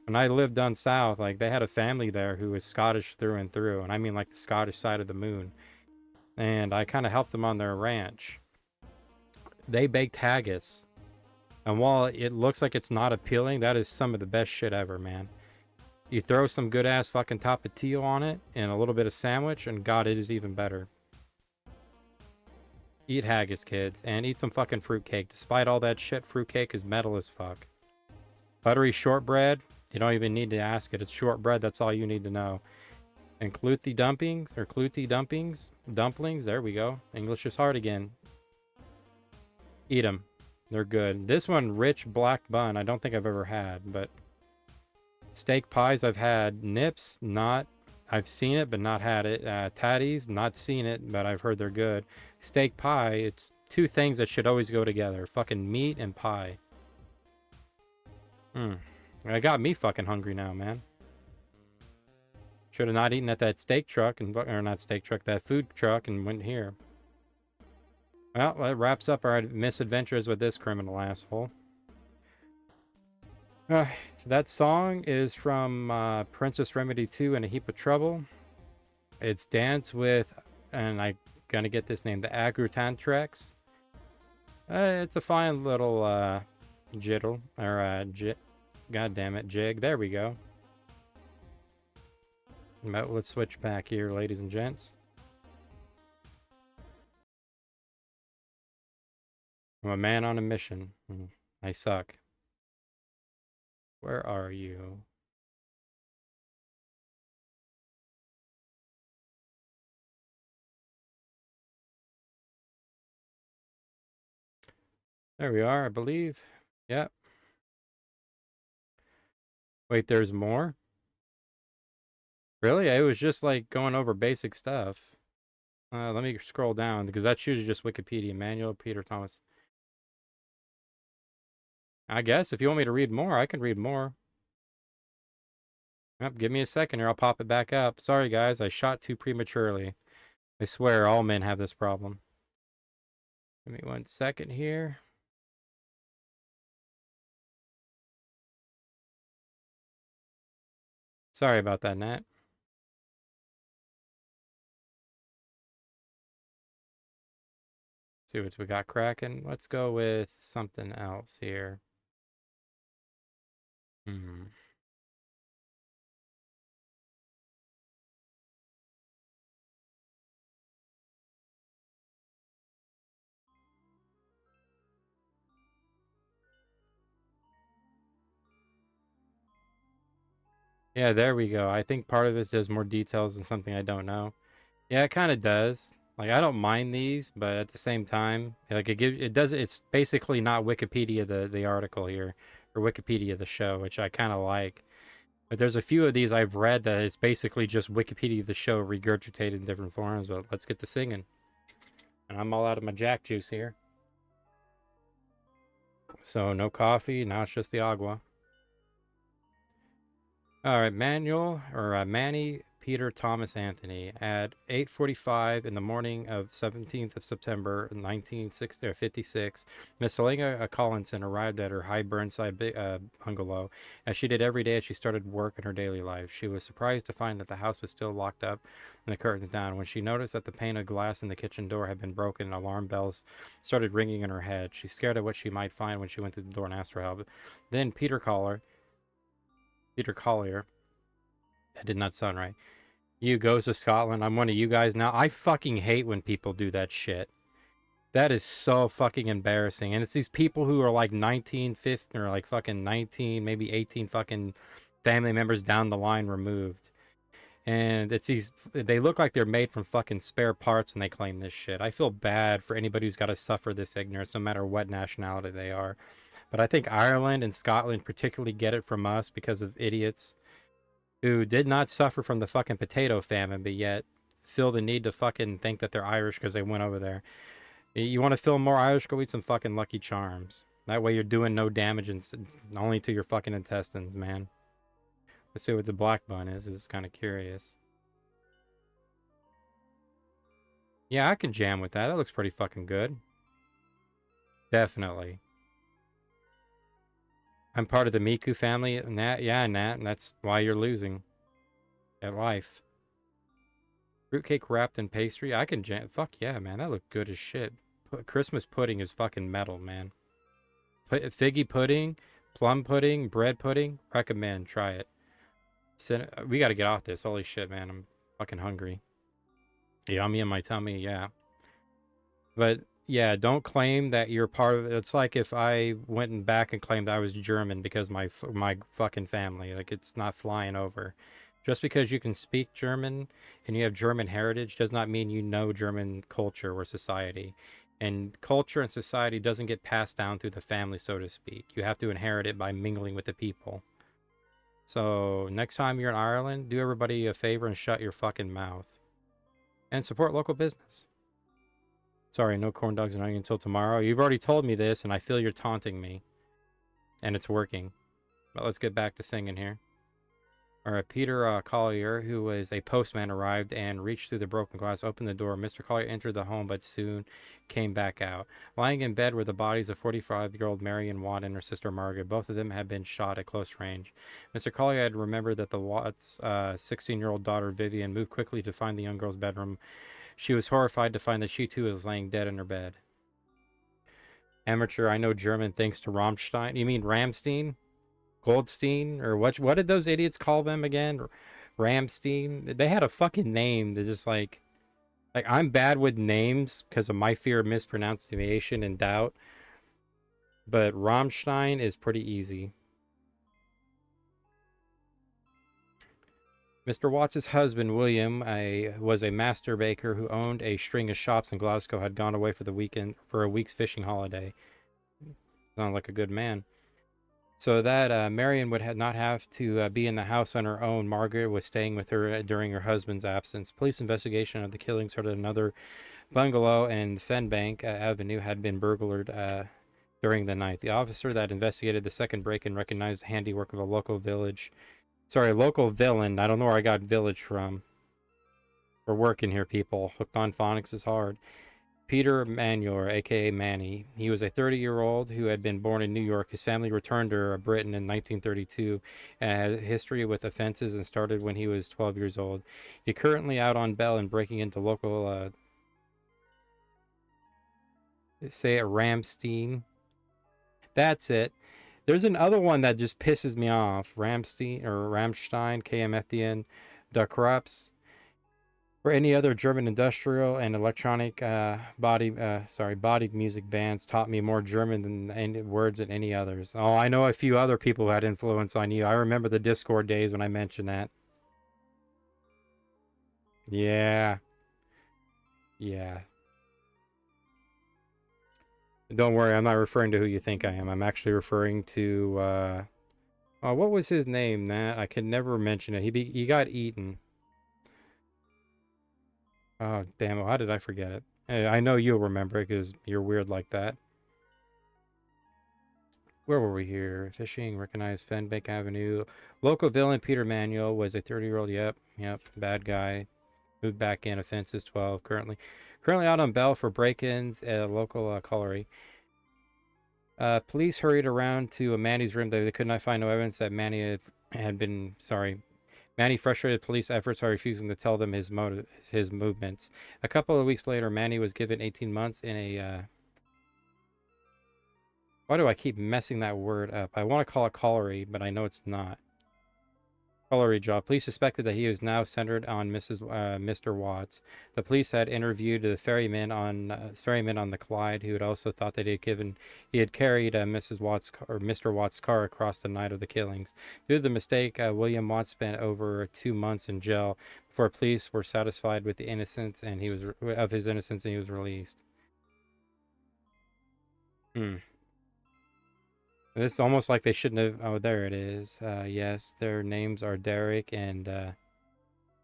When I lived down south, like, they had a family there who was Scottish through and through. And I mean, like, the Scottish side of the moon. And I kind of helped them on their ranch. They baked haggis. And while it looks like it's not appealing, that is some of the best shit ever, man. You throw some good-ass fucking tapatio on it and a little bit of sandwich, and God, it is even better. Eat haggis, kids, and eat some fucking fruitcake. Despite all that shit, fruitcake is metal as fuck. Buttery shortbread, you don't even need to ask it. It's shortbread, that's all you need to know. And cluty dumplings, dumplings, there we go. English is hard again. Eat them. They're good. This one, rich black bun, I don't think I've ever had, but... Steak pies I've had. Nips, not... I've seen it, but not had it. Tatties, not seen it, but I've heard they're good. Steak pie, it's two things that should always go together. Fucking meat and pie. I got me fucking hungry now, man. Should have not eaten at that steak truck, or not steak truck, that food truck, and went here. Well, that wraps up our misadventures with this criminal asshole. That song is from Princess Remedy 2 and a Heap of Trouble. It's Dance with, and I'm gonna get this name, the Agrutantrax. It's a fine little jiddle, or god damn it, jig. There we go. But let's switch back here, ladies and gents. I'm a man on a mission. I suck. Where are you? There we are, I believe. Yep. Wait, there's more? Really? It was just like going over basic stuff. Let me scroll down because that's usually just Wikipedia. Manuel Peter Thomas. I guess if you want me to read more, I can read more. Yep, give me a second here. I'll pop it back up. Sorry, guys. I shot too prematurely. I swear all men have this problem. Give me 1 second here. Sorry about that, Nat. See what we got cracking. Let's go with something else here. Yeah, there we go. I think part of this has more details than something I don't know. Yeah, it kind of does. Like, I don't mind these, but at the same time, like, it's basically not Wikipedia the article here, or Wikipedia the show, which I kind of like. But there's a few of these I've read that it's basically just Wikipedia the show regurgitated in different forms. But let's get to singing. And I'm all out of my jack juice here. So no coffee, now it's just the agua. All right, Manuel or Manny Peter Thomas Anthony at 8:45 in the morning of 17th of September 1956. Miss Selena Collinson arrived at her high Burnside bungalow, as she did every day as she started work in her daily life. She was surprised to find that the house was still locked up and the curtains down. When she noticed that the pane of glass in the kitchen door had been broken and alarm bells started ringing in her head, she scared of what she might find when she went to the door and asked for help. Then Peter Collier, that did not sound right. You goes to Scotland. I'm one of you guys now. I fucking hate when people do that shit. That is so fucking embarrassing. And it's these people who are like 19, 15, or like fucking 19, maybe 18 fucking family members down the line removed. And it's these, they look like they're made from fucking spare parts when they claim this shit. I feel bad for anybody who's got to suffer this ignorance, no matter what nationality they are. But I think Ireland and Scotland particularly get it from us because of idiots who did not suffer from the fucking potato famine, but yet feel the need to fucking think that they're Irish because they went over there. You want to feel more Irish? Go eat some fucking Lucky Charms. That way you're doing no damage and only to your fucking intestines, man. Let's see what the black bun is. It's kind of curious. Yeah, I can jam with that. That looks pretty fucking good. Definitely. I'm part of the Miku family, Nat. Yeah, Nat, and that's why you're losing at life. Fruitcake wrapped in pastry. I can jam. Fuck yeah, man. That looked good as shit. Christmas pudding is fucking metal, man. Figgy pudding, plum pudding, bread pudding. Recommend. Try it. We got to get off this. Holy shit, man. I'm fucking hungry. Yummy in my tummy. Yeah. But yeah, don't claim that you're part of it. It's like if I went back and claimed I was German because my fucking family. Like, it's not flying over. Just because you can speak German and you have German heritage does not mean you know German culture or society. And culture and society doesn't get passed down through the family, so to speak. You have to inherit it by mingling with the people. So next time you're in Ireland, do everybody a favor and shut your fucking mouth. And support local business. Sorry, no corn dogs and onion until tomorrow. You've already told me this, and I feel you're taunting me. And it's working. But let's get back to singing here. All right, Peter Collier, who was a postman, arrived and reached through the broken glass, opened the door. Mr. Collier entered the home, but soon came back out. Lying in bed were the bodies of 45-year-old Marion Watt and her sister Margaret. Both of them had been shot at close range. Mr. Collier had remembered that the Watts' 16-year-old daughter, Vivian, moved quickly to find the young girl's bedroom. She was horrified to find that she, too, was laying dead in her bed. Amateur, I know German thanks to Rammstein. You mean Ramstein? Goldstein? Or what did those idiots call them again? Ramstein? They had a fucking name that just like I'm bad with names because of my fear of mispronunciation and doubt. But Rammstein is pretty easy. Mr. Watts' husband, William, was a master baker who owned a string of shops in Glasgow, had gone away for the weekend for a week's fishing holiday. Sounds like a good man. So that Marion would not have to be in the house on her own. Margaret was staying with her during her husband's absence. Police investigation of the killing started another bungalow in Fenbank Avenue had been burglared during the night. The officer that investigated the second break-in recognized the handiwork of a local villain. I don't know where I got village from. We're working here, people. Hooked on phonics is hard. Peter Manuel, a.k.a. Manny. He was a 30-year-old who had been born in New York. His family returned to Britain in 1932 and had a history with offenses and started when he was 12 years old. He's currently out on bail and breaking into local, say it, Ramstein. That's it. There's another one that just pisses me off. Ramstein, KMFDN, Duck Rups. or any other German industrial and electronic body music bands taught me more German than any words than any others. Oh, I know a few other people who had influence on you. I remember the Discord days when I mentioned that. Yeah. Yeah. Don't worry, I'm not referring to who you think I am. I'm actually referring to oh, what was his name, Nat? I could never mention it. He got eaten. Oh, damn it. How did I forget it? I know you'll remember it because you're weird like that. Where were we here? Fishing, recognized Fenbank Avenue. Local villain Peter Manuel was a 30-year-old. Yep. Bad guy. Moved back in. Offenses 12. Currently out on bail for break-ins at a local colliery. Police hurried around to Manny's room. They could not find no evidence that Manny had been. Sorry. Manny frustrated police efforts by refusing to tell them his movements. A couple of weeks later, Manny was given 18 months in a. Why do I keep messing that word up? I want to call it colliery, but I know it's not. Colliery job. Police suspected that he was now centered on Mr. Watts. The police had interviewed the ferryman on the Clyde, who had also thought that he had carried Mrs. Watts or Mr. Watts' car across the night of the killings. Due to the mistake, William Watts spent over 2 months in jail before police were satisfied with the innocence and he was released. It's almost like they shouldn't have. Oh, there it is. Yes, their names are Derek and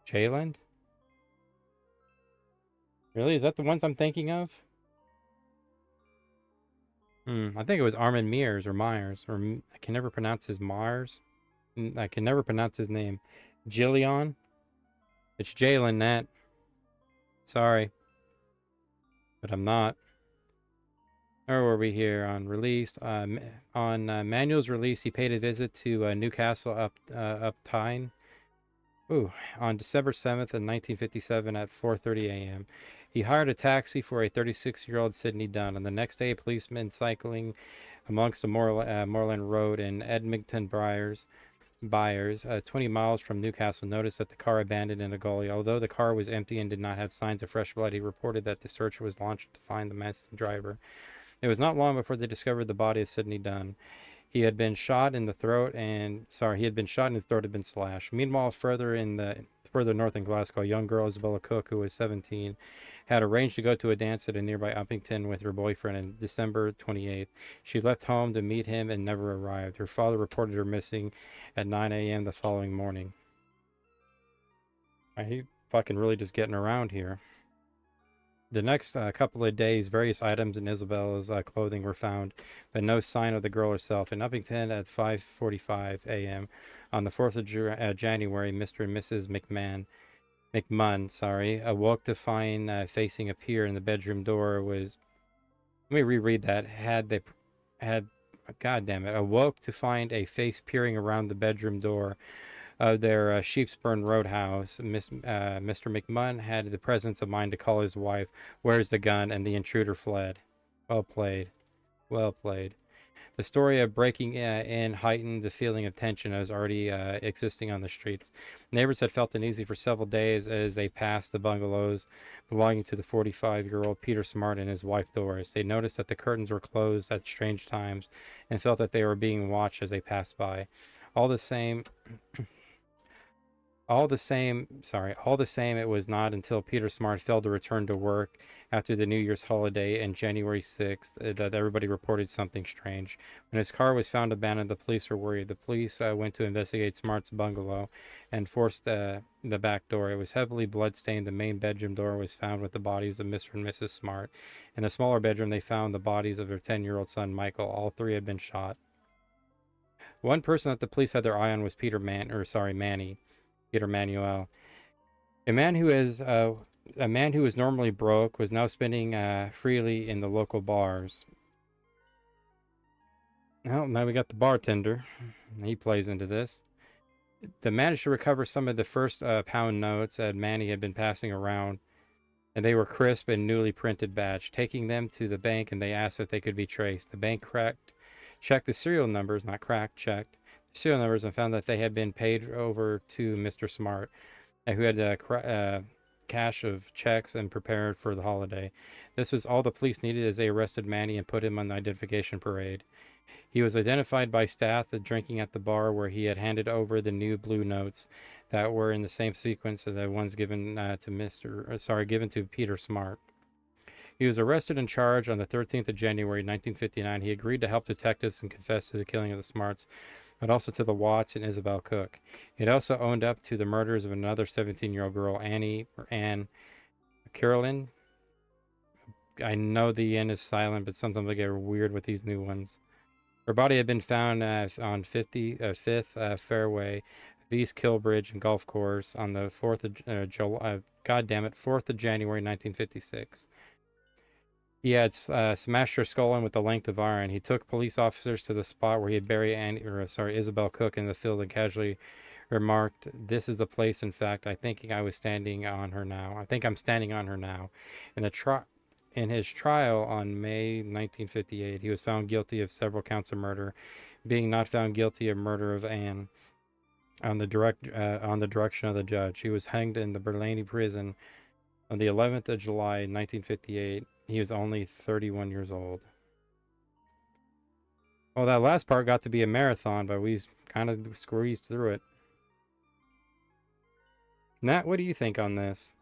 Jayland. Really? Is that the ones I'm thinking of? I think it was Armin Mears or Myers. I can never pronounce his Myers. I can never pronounce his name. Jillian. It's Jalen, Nat. Sorry. But I'm not. Where were we here on release? On Manuel's release, he paid a visit to Newcastle Uptine. On December 7th in 1957 at 4:30 a.m. He hired a taxi for a 36-year-old Sydney Dunn. On the next day, a policeman cycling amongst the Moorland Road in Edmonton Byers, 20 miles from Newcastle, noticed that the car abandoned in a gully. Although the car was empty and did not have signs of fresh blood, he reported that the search was launched to find the missing driver. It was not long before they discovered the body of Sydney Dunn. He had been shot in his throat had been slashed. Meanwhile, further north in Glasgow, a young girl, Isabella Cook, who was 17, had arranged to go to a dance at a nearby Uppington with her boyfriend on December 28th. She left home to meet him and never arrived. Her father reported her missing at 9 a.m. the following morning. He fucking really just getting around here. The next couple of days, various items in Isabella's clothing were found, but no sign of the girl herself. In Uppington at 5:45 a.m. on the 4th of January, Mr. and Mrs. McMunn, awoke to find facing a pier in the bedroom door was. Let me reread that. God damn it! Awoke to find a face peering around the bedroom door of their Sheepsburn Roadhouse. Mr. McMunn had the presence of mind to call his wife, "Where's the gun?" and the intruder fled. Well played. Well played. The story of breaking in heightened the feeling of tension that was already existing on the streets. Neighbors had felt uneasy for several days as they passed the bungalows belonging to the 45-year-old Peter Smart and his wife Doris. They noticed that the curtains were closed at strange times and felt that they were being watched as they passed by. All the same, it was not until Peter Smart failed to return to work after the New Year's holiday and January 6th that everybody reported something strange. When his car was found abandoned, the police were worried. The police went to investigate Smart's bungalow and forced the back door. It was heavily bloodstained. The main bedroom door was found with the bodies of Mr. and Mrs. Smart. In the smaller bedroom, they found the bodies of their 10-year-old son, Michael. All three had been shot. One person that the police had their eye on was Manny. Peter Manuel. A man who was normally broke was now spending freely in the local bars. Well, now we got the bartender. He plays into this. They managed to recover some of the first pound notes that Manny had been passing around, and they were crisp and newly printed batch. Taking them to the bank, and they asked if they could be traced. The bank checked the serial numbers, checked the serial numbers and found that they had been paid over to Mr. Smart, who had cache of checks and prepared for the holiday. This was all the police needed as they arrested Manny and put him on the identification parade. He was identified by staff at drinking at the bar where he had handed over the new blue notes that were in the same sequence as the ones given given to Peter Smart. He was arrested and charged on the 13th of January, 1959. He agreed to help detectives and confess to the killing of the Smarts, but also to the Watts and Isabel Cook. He had also owned up to the murders of another 17-year-old girl, Anne Carolyn. I know the N is silent, but sometimes I get weird with these new ones. Her body had been found on 5th Fairway of East Kilbridge and Golf Course on the 4th of July. 4th of January, 1956. He had smashed her skull in with a length of iron. He took police officers to the spot where he had buried Isabel Cook in the field and casually remarked, "This is the place. In fact, I think I'm standing on her now." In his trial on May 1958, he was found guilty of several counts of murder, being not found guilty of murder of Anne. On the direction of the judge, he was hanged in the Berlani prison on the 11th of July, 1958. He was only 31 years old. Well, that last part got to be a marathon, but we kind of squeezed through it. Nat, what do you think on this?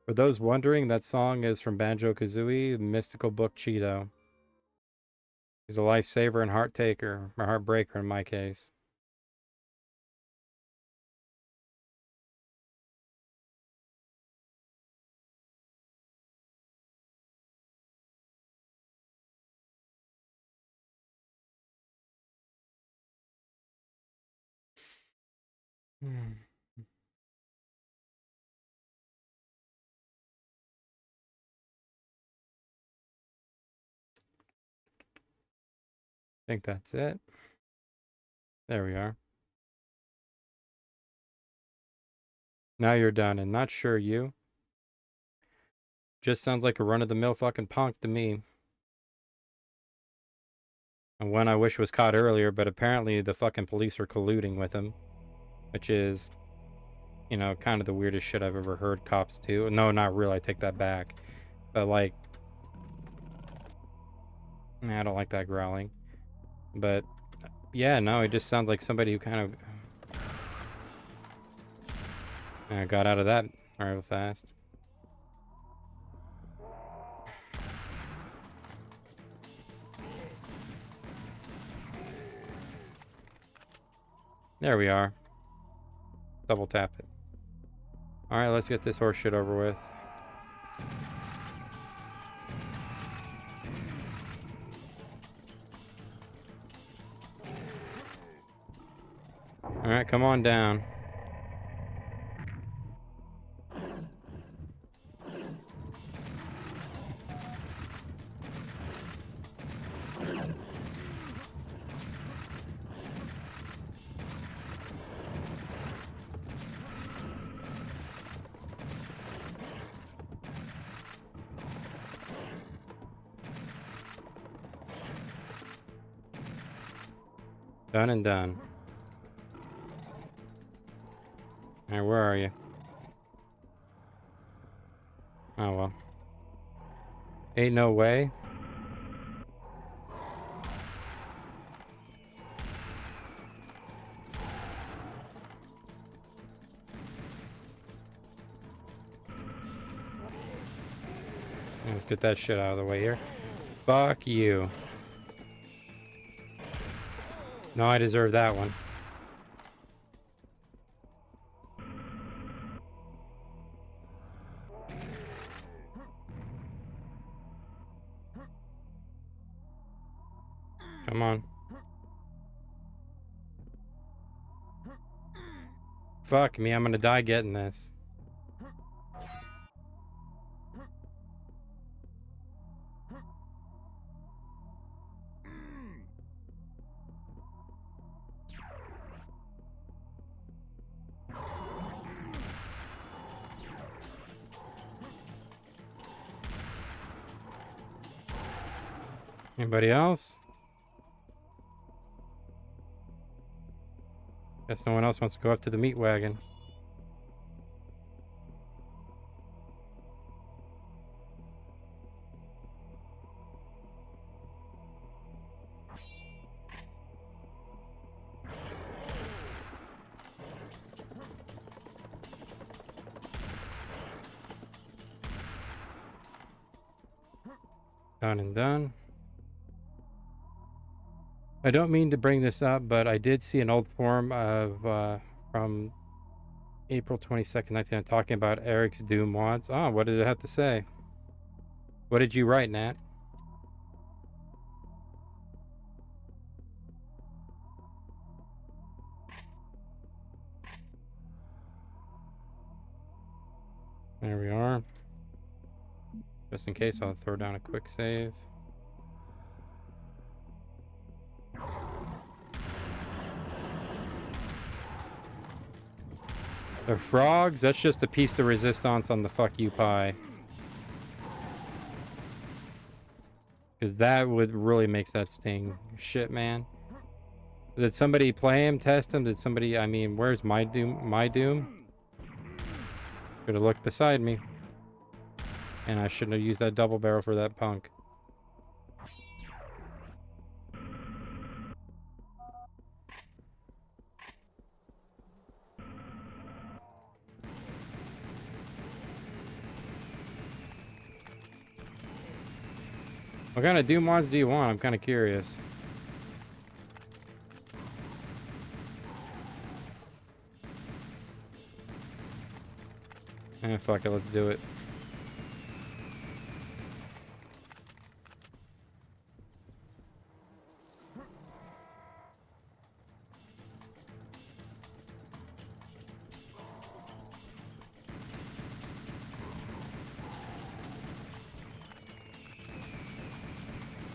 For those wondering, that song is from Banjo-Kazooie, Mystical Book Cheeto. He's a lifesaver and hearttaker, or heartbreaker in my case. I think that's it. There we are. Now you're done, and not sure you. Just sounds like a run-of-the-mill fucking punk to me. And one I wish was caught earlier, but apparently the fucking police are colluding with him. Which is, you know, kind of the weirdest shit I've ever heard cops do. No, not really, I take that back. But like, I don't like that growling. But, yeah, no, it just sounds like somebody who kind of got out of that real fast. There we are. Double tap it. Alright, let's get this horse shit over with. Alright, come on down. Done and done. Alright, where are you? Oh well. Ain't no way. Let's get that shit out of the way here. Fuck you. No, I deserve that one. Come on. Fuck me, I'm gonna die getting this. Anybody else? Guess no one else wants to go up to the meat wagon. Done and done. I don't mean to bring this up, but I did see an old forum of from April 22nd, 19, talking about Eric's Doom mods. Oh, what did it have to say? What did you write, Nat? There we are. Just in case, I'll throw down a quick save. The frogs, that's just a piece de resistance on the fuck you pie. Because that would really makes that sting. Shit, man. Did somebody play him, test him? Did somebody, I mean, where's my Doom? My Doom? Should have looked beside me. And I shouldn't have used that double barrel for that punk. What kind of Doom mods do you want? I'm kind of curious. Fuck it, let's do it.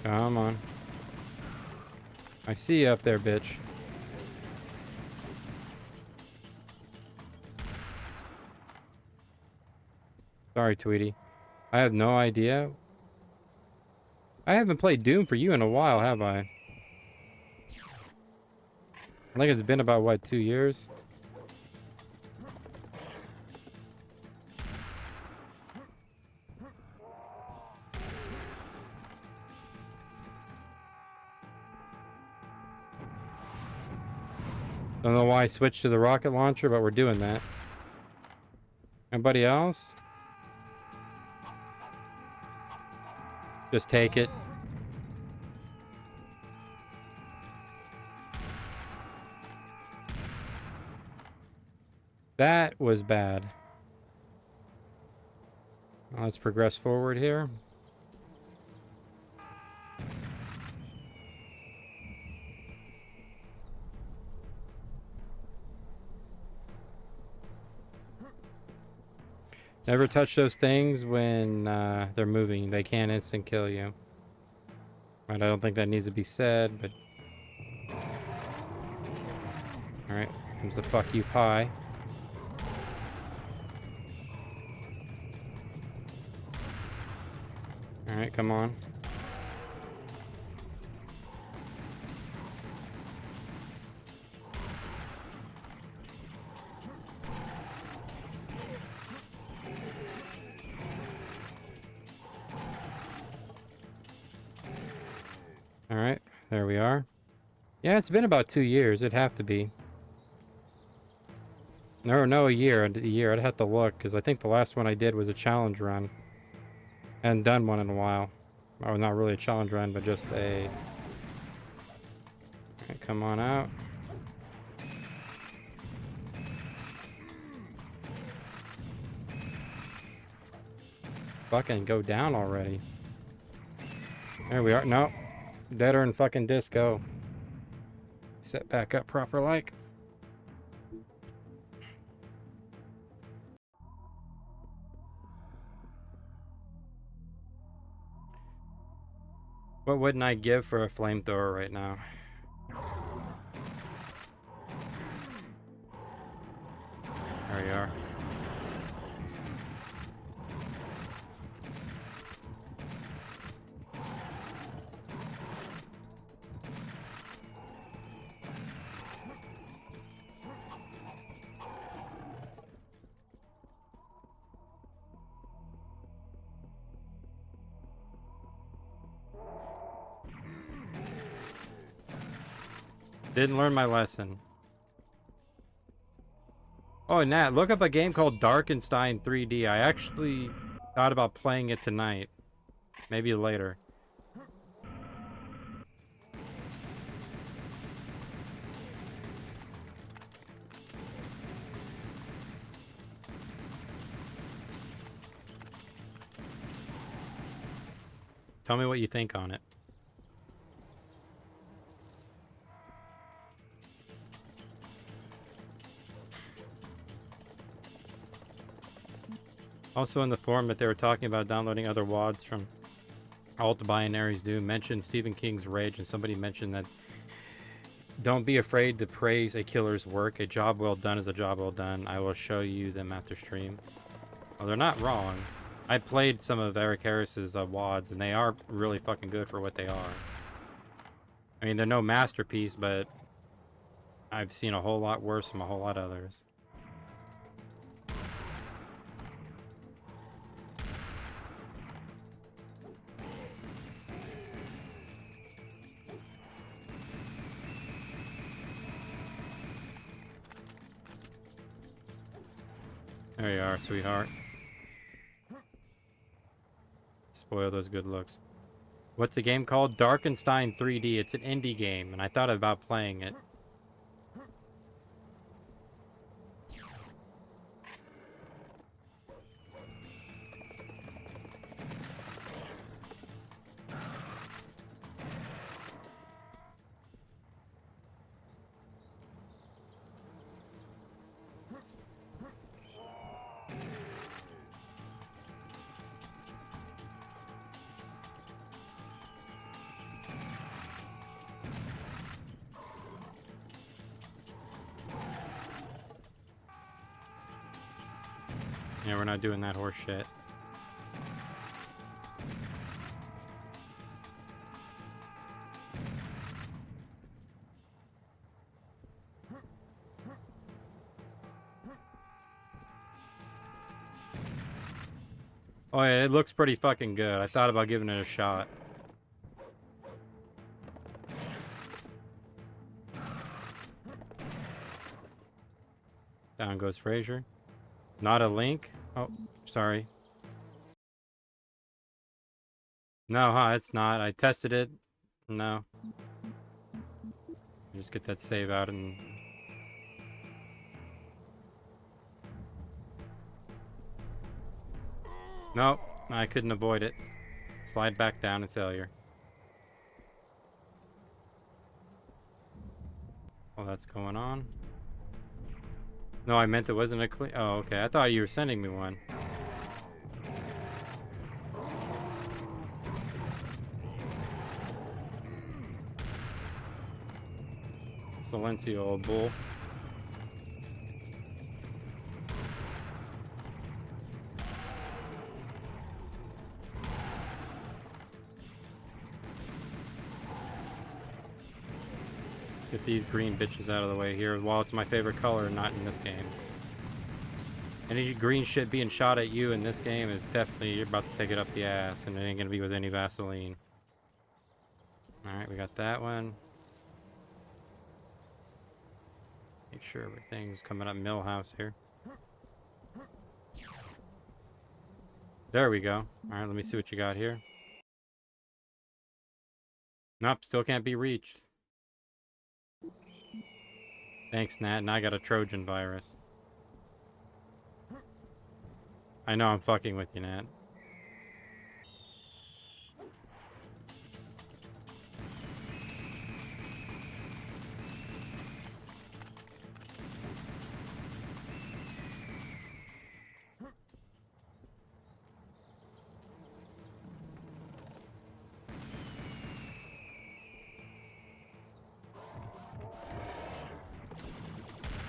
Come on. I see you up there, bitch. Sorry, Tweety. I have no idea. I haven't played Doom for you in a while, have I? I think it's been about, what, 2 years? Don't know why I switched to the rocket launcher, but we're doing that. Anybody else? Just take it. That was bad. Let's progress forward here. Never touch those things when they're moving. They can instant kill you. Right, I don't think that needs to be said, but... Alright, comes the fuck you pie. Alright, come on. Alright, there we are. Yeah, it's been about 2 years. It'd have to be. No, a year. A year. I'd have to look, because I think the last one I did was a challenge run. I hadn't done one in a while. Oh, not really a challenge run, but just a... Alright, come on out. Fucking go down already. There we are. No. Deader and fucking disco. Set back up proper like. What wouldn't I give for a flamethrower right now? There you are. Didn't learn my lesson. Oh, Nat, look up a game called Darkenstein 3D. I actually thought about playing it tonight. Maybe later. Tell me what you think on it. Also in the forum that they were talking about downloading other WADs from Alt Binaries do mention Stephen King's Rage, and somebody mentioned that don't be afraid to praise a killer's work. A job well done is a job well done. I will show you them after stream. Well, they're not wrong. I played some of Eric Harris's WADs, and they are really fucking good for what they are. I mean, they're no masterpiece, but I've seen a whole lot worse from a whole lot others. There you are, sweetheart. Spoil those good looks. What's the game called? Darkenstein 3D. It's an indie game, and I thought about playing it. Yeah, we're not doing that horse shit. Oh yeah, it looks pretty fucking good. I thought about giving it a shot. Down goes Fraser. Not a link? Oh, sorry. No, huh? It's not. I tested it. No. Just get that save out and... Nope. I couldn't avoid it. Slide back down in failure. Well, that's going on. No, I meant it wasn't a clean... Oh, okay. I thought you were sending me one. Silencio, old bull. Get these green bitches out of the way here. While it's my favorite color, not in this game. Any green shit being shot at you in this game is definitely, you're about to take it up the ass, and it ain't gonna be with any Vaseline. Alright, we got that one. Make sure everything's coming up Millhouse here. There we go. Alright, let me see what you got here. Nope, still can't be reached. Thanks, Nat, and I got a Trojan virus. I know I'm fucking with you, Nat.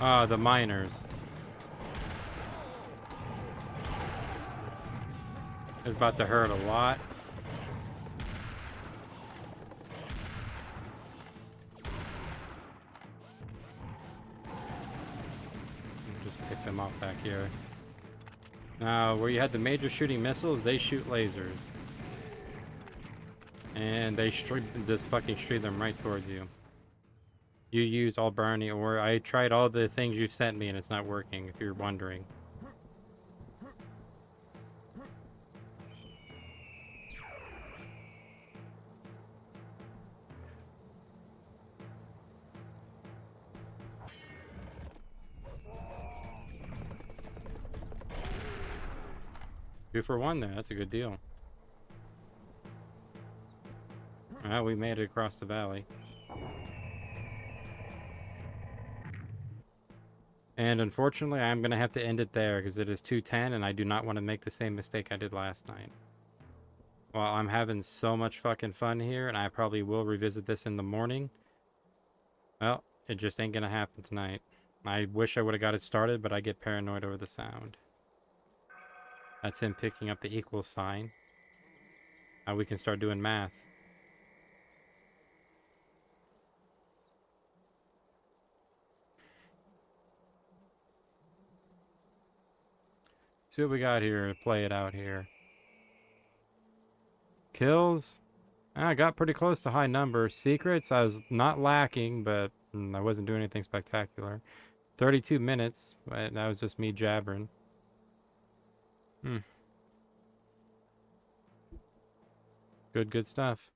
Ah, the miners. It's about to hurt a lot. Just pick them off back here. Now, where you had the major shooting missiles, they shoot lasers. And they just fucking shoot them right towards you. You used all Barney, or I tried all the things you sent me and it's not working, if you're wondering. Two for one there, that's a good deal. Well, we made it across the valley. And unfortunately, I'm going to have to end it there because it is 2:10 and I do not want to make the same mistake I did last night. Well, I'm having so much fucking fun here and I probably will revisit this in the morning. Well, it just ain't going to happen tonight. I wish I would have got it started, but I get paranoid over the sound. That's him picking up the equal sign. Now we can start doing math. See what we got here. Play it out here. Kills. I got pretty close to high numbers. Secrets, I was not lacking, but I wasn't doing anything spectacular. 32 minutes. But that was just me jabbering. Good stuff.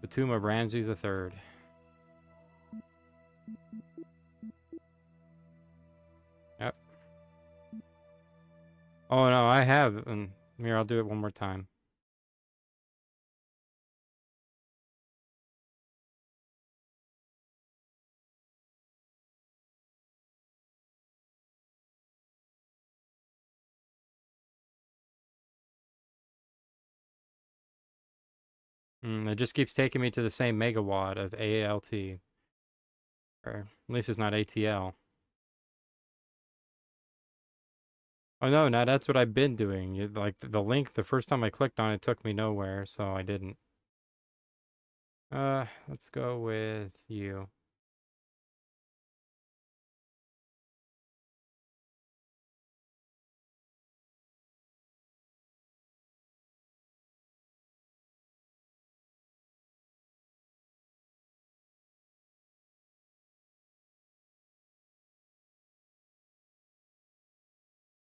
The tomb of Ramses III. Yep. Oh no, I have. Here, I'll do it one more time. It just keeps taking me to the same megawatt of AALT. Or at least it's not ATL. Oh no, now that's what I've been doing. Like the link, the first time I clicked on it took me nowhere, so I didn't. Let's go with you.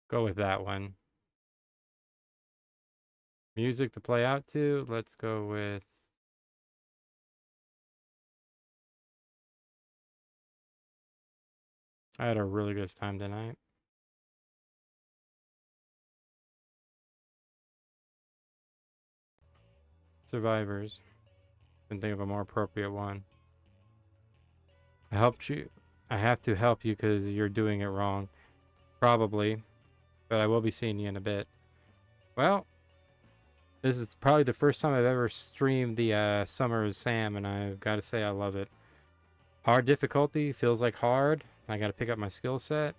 Go with that one. Music to play out to. Let's go with... I had a really good time tonight. Survivors. Couldn't think of a more appropriate one. I helped you. I have to help you because you're doing it wrong. Probably. But I will be seeing you in a bit. Well, this is probably the first time I've ever streamed the Summer of Sam, and I've got to say I love it. Hard difficulty, feels like hard. I got to pick up my skill set.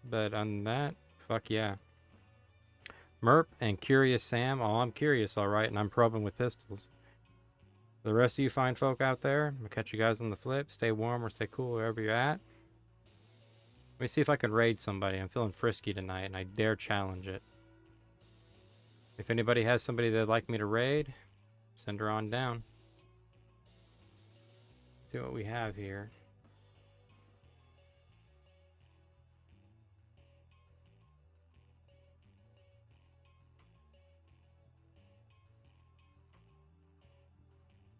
But on that, fuck yeah. Merp and Curious Sam. Oh, I'm curious, alright, and I'm probing with pistols. The rest of you fine folk out there, I'm gonna catch you guys on the flip. Stay warm or stay cool wherever you're at. Let me see if I can raid somebody. I'm feeling frisky tonight, and I dare challenge it. If anybody has somebody that'd like me to raid, send her on down. See what we have here.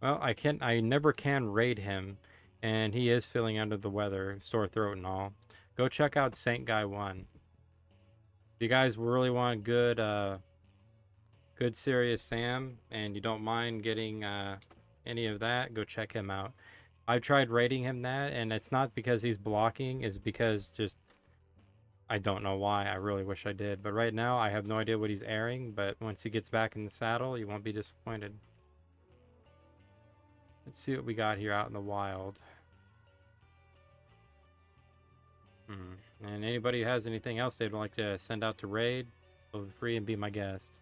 Well, I never can raid him, and he is feeling under the weather, sore throat and all. Go check out Saint Guy 1. If you guys really want good serious Sam, and you don't mind getting any of that, go check him out. I've tried rating him that, and it's not because he's blocking, it's because just I don't know why. I really wish I did. But right now, I have no idea what he's airing, but once he gets back in the saddle, you won't be disappointed. Let's see what we got here out in the wild. And anybody who has anything else they'd like to send out to raid, feel free and be my guest.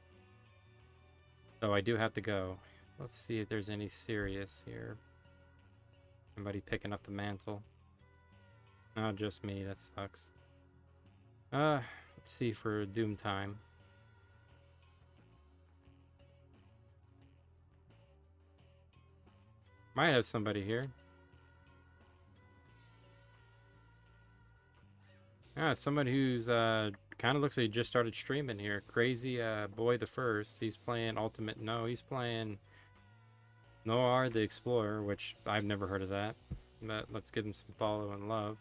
So I do have to go. Let's see if there's any serious here. Somebody picking up the mantle. No, just me. That sucks. Let's see for Doom time. Might have somebody here. Ah, someone who's kind of looks like he just started streaming here. Crazy Boy the First. He's playing Ultimate. No, he's playing Noir the Explorer, which I've never heard of that. But let's give him some follow and love.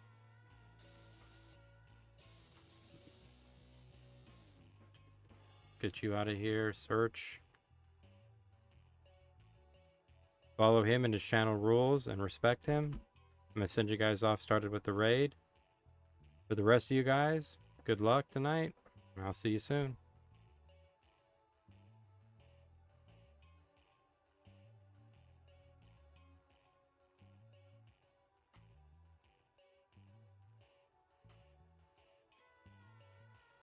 Get you out of here. Search. Follow him and his channel rules and respect him. I'm going to send you guys off, started with the raid. For the rest of you guys, good luck tonight. I'll see you soon.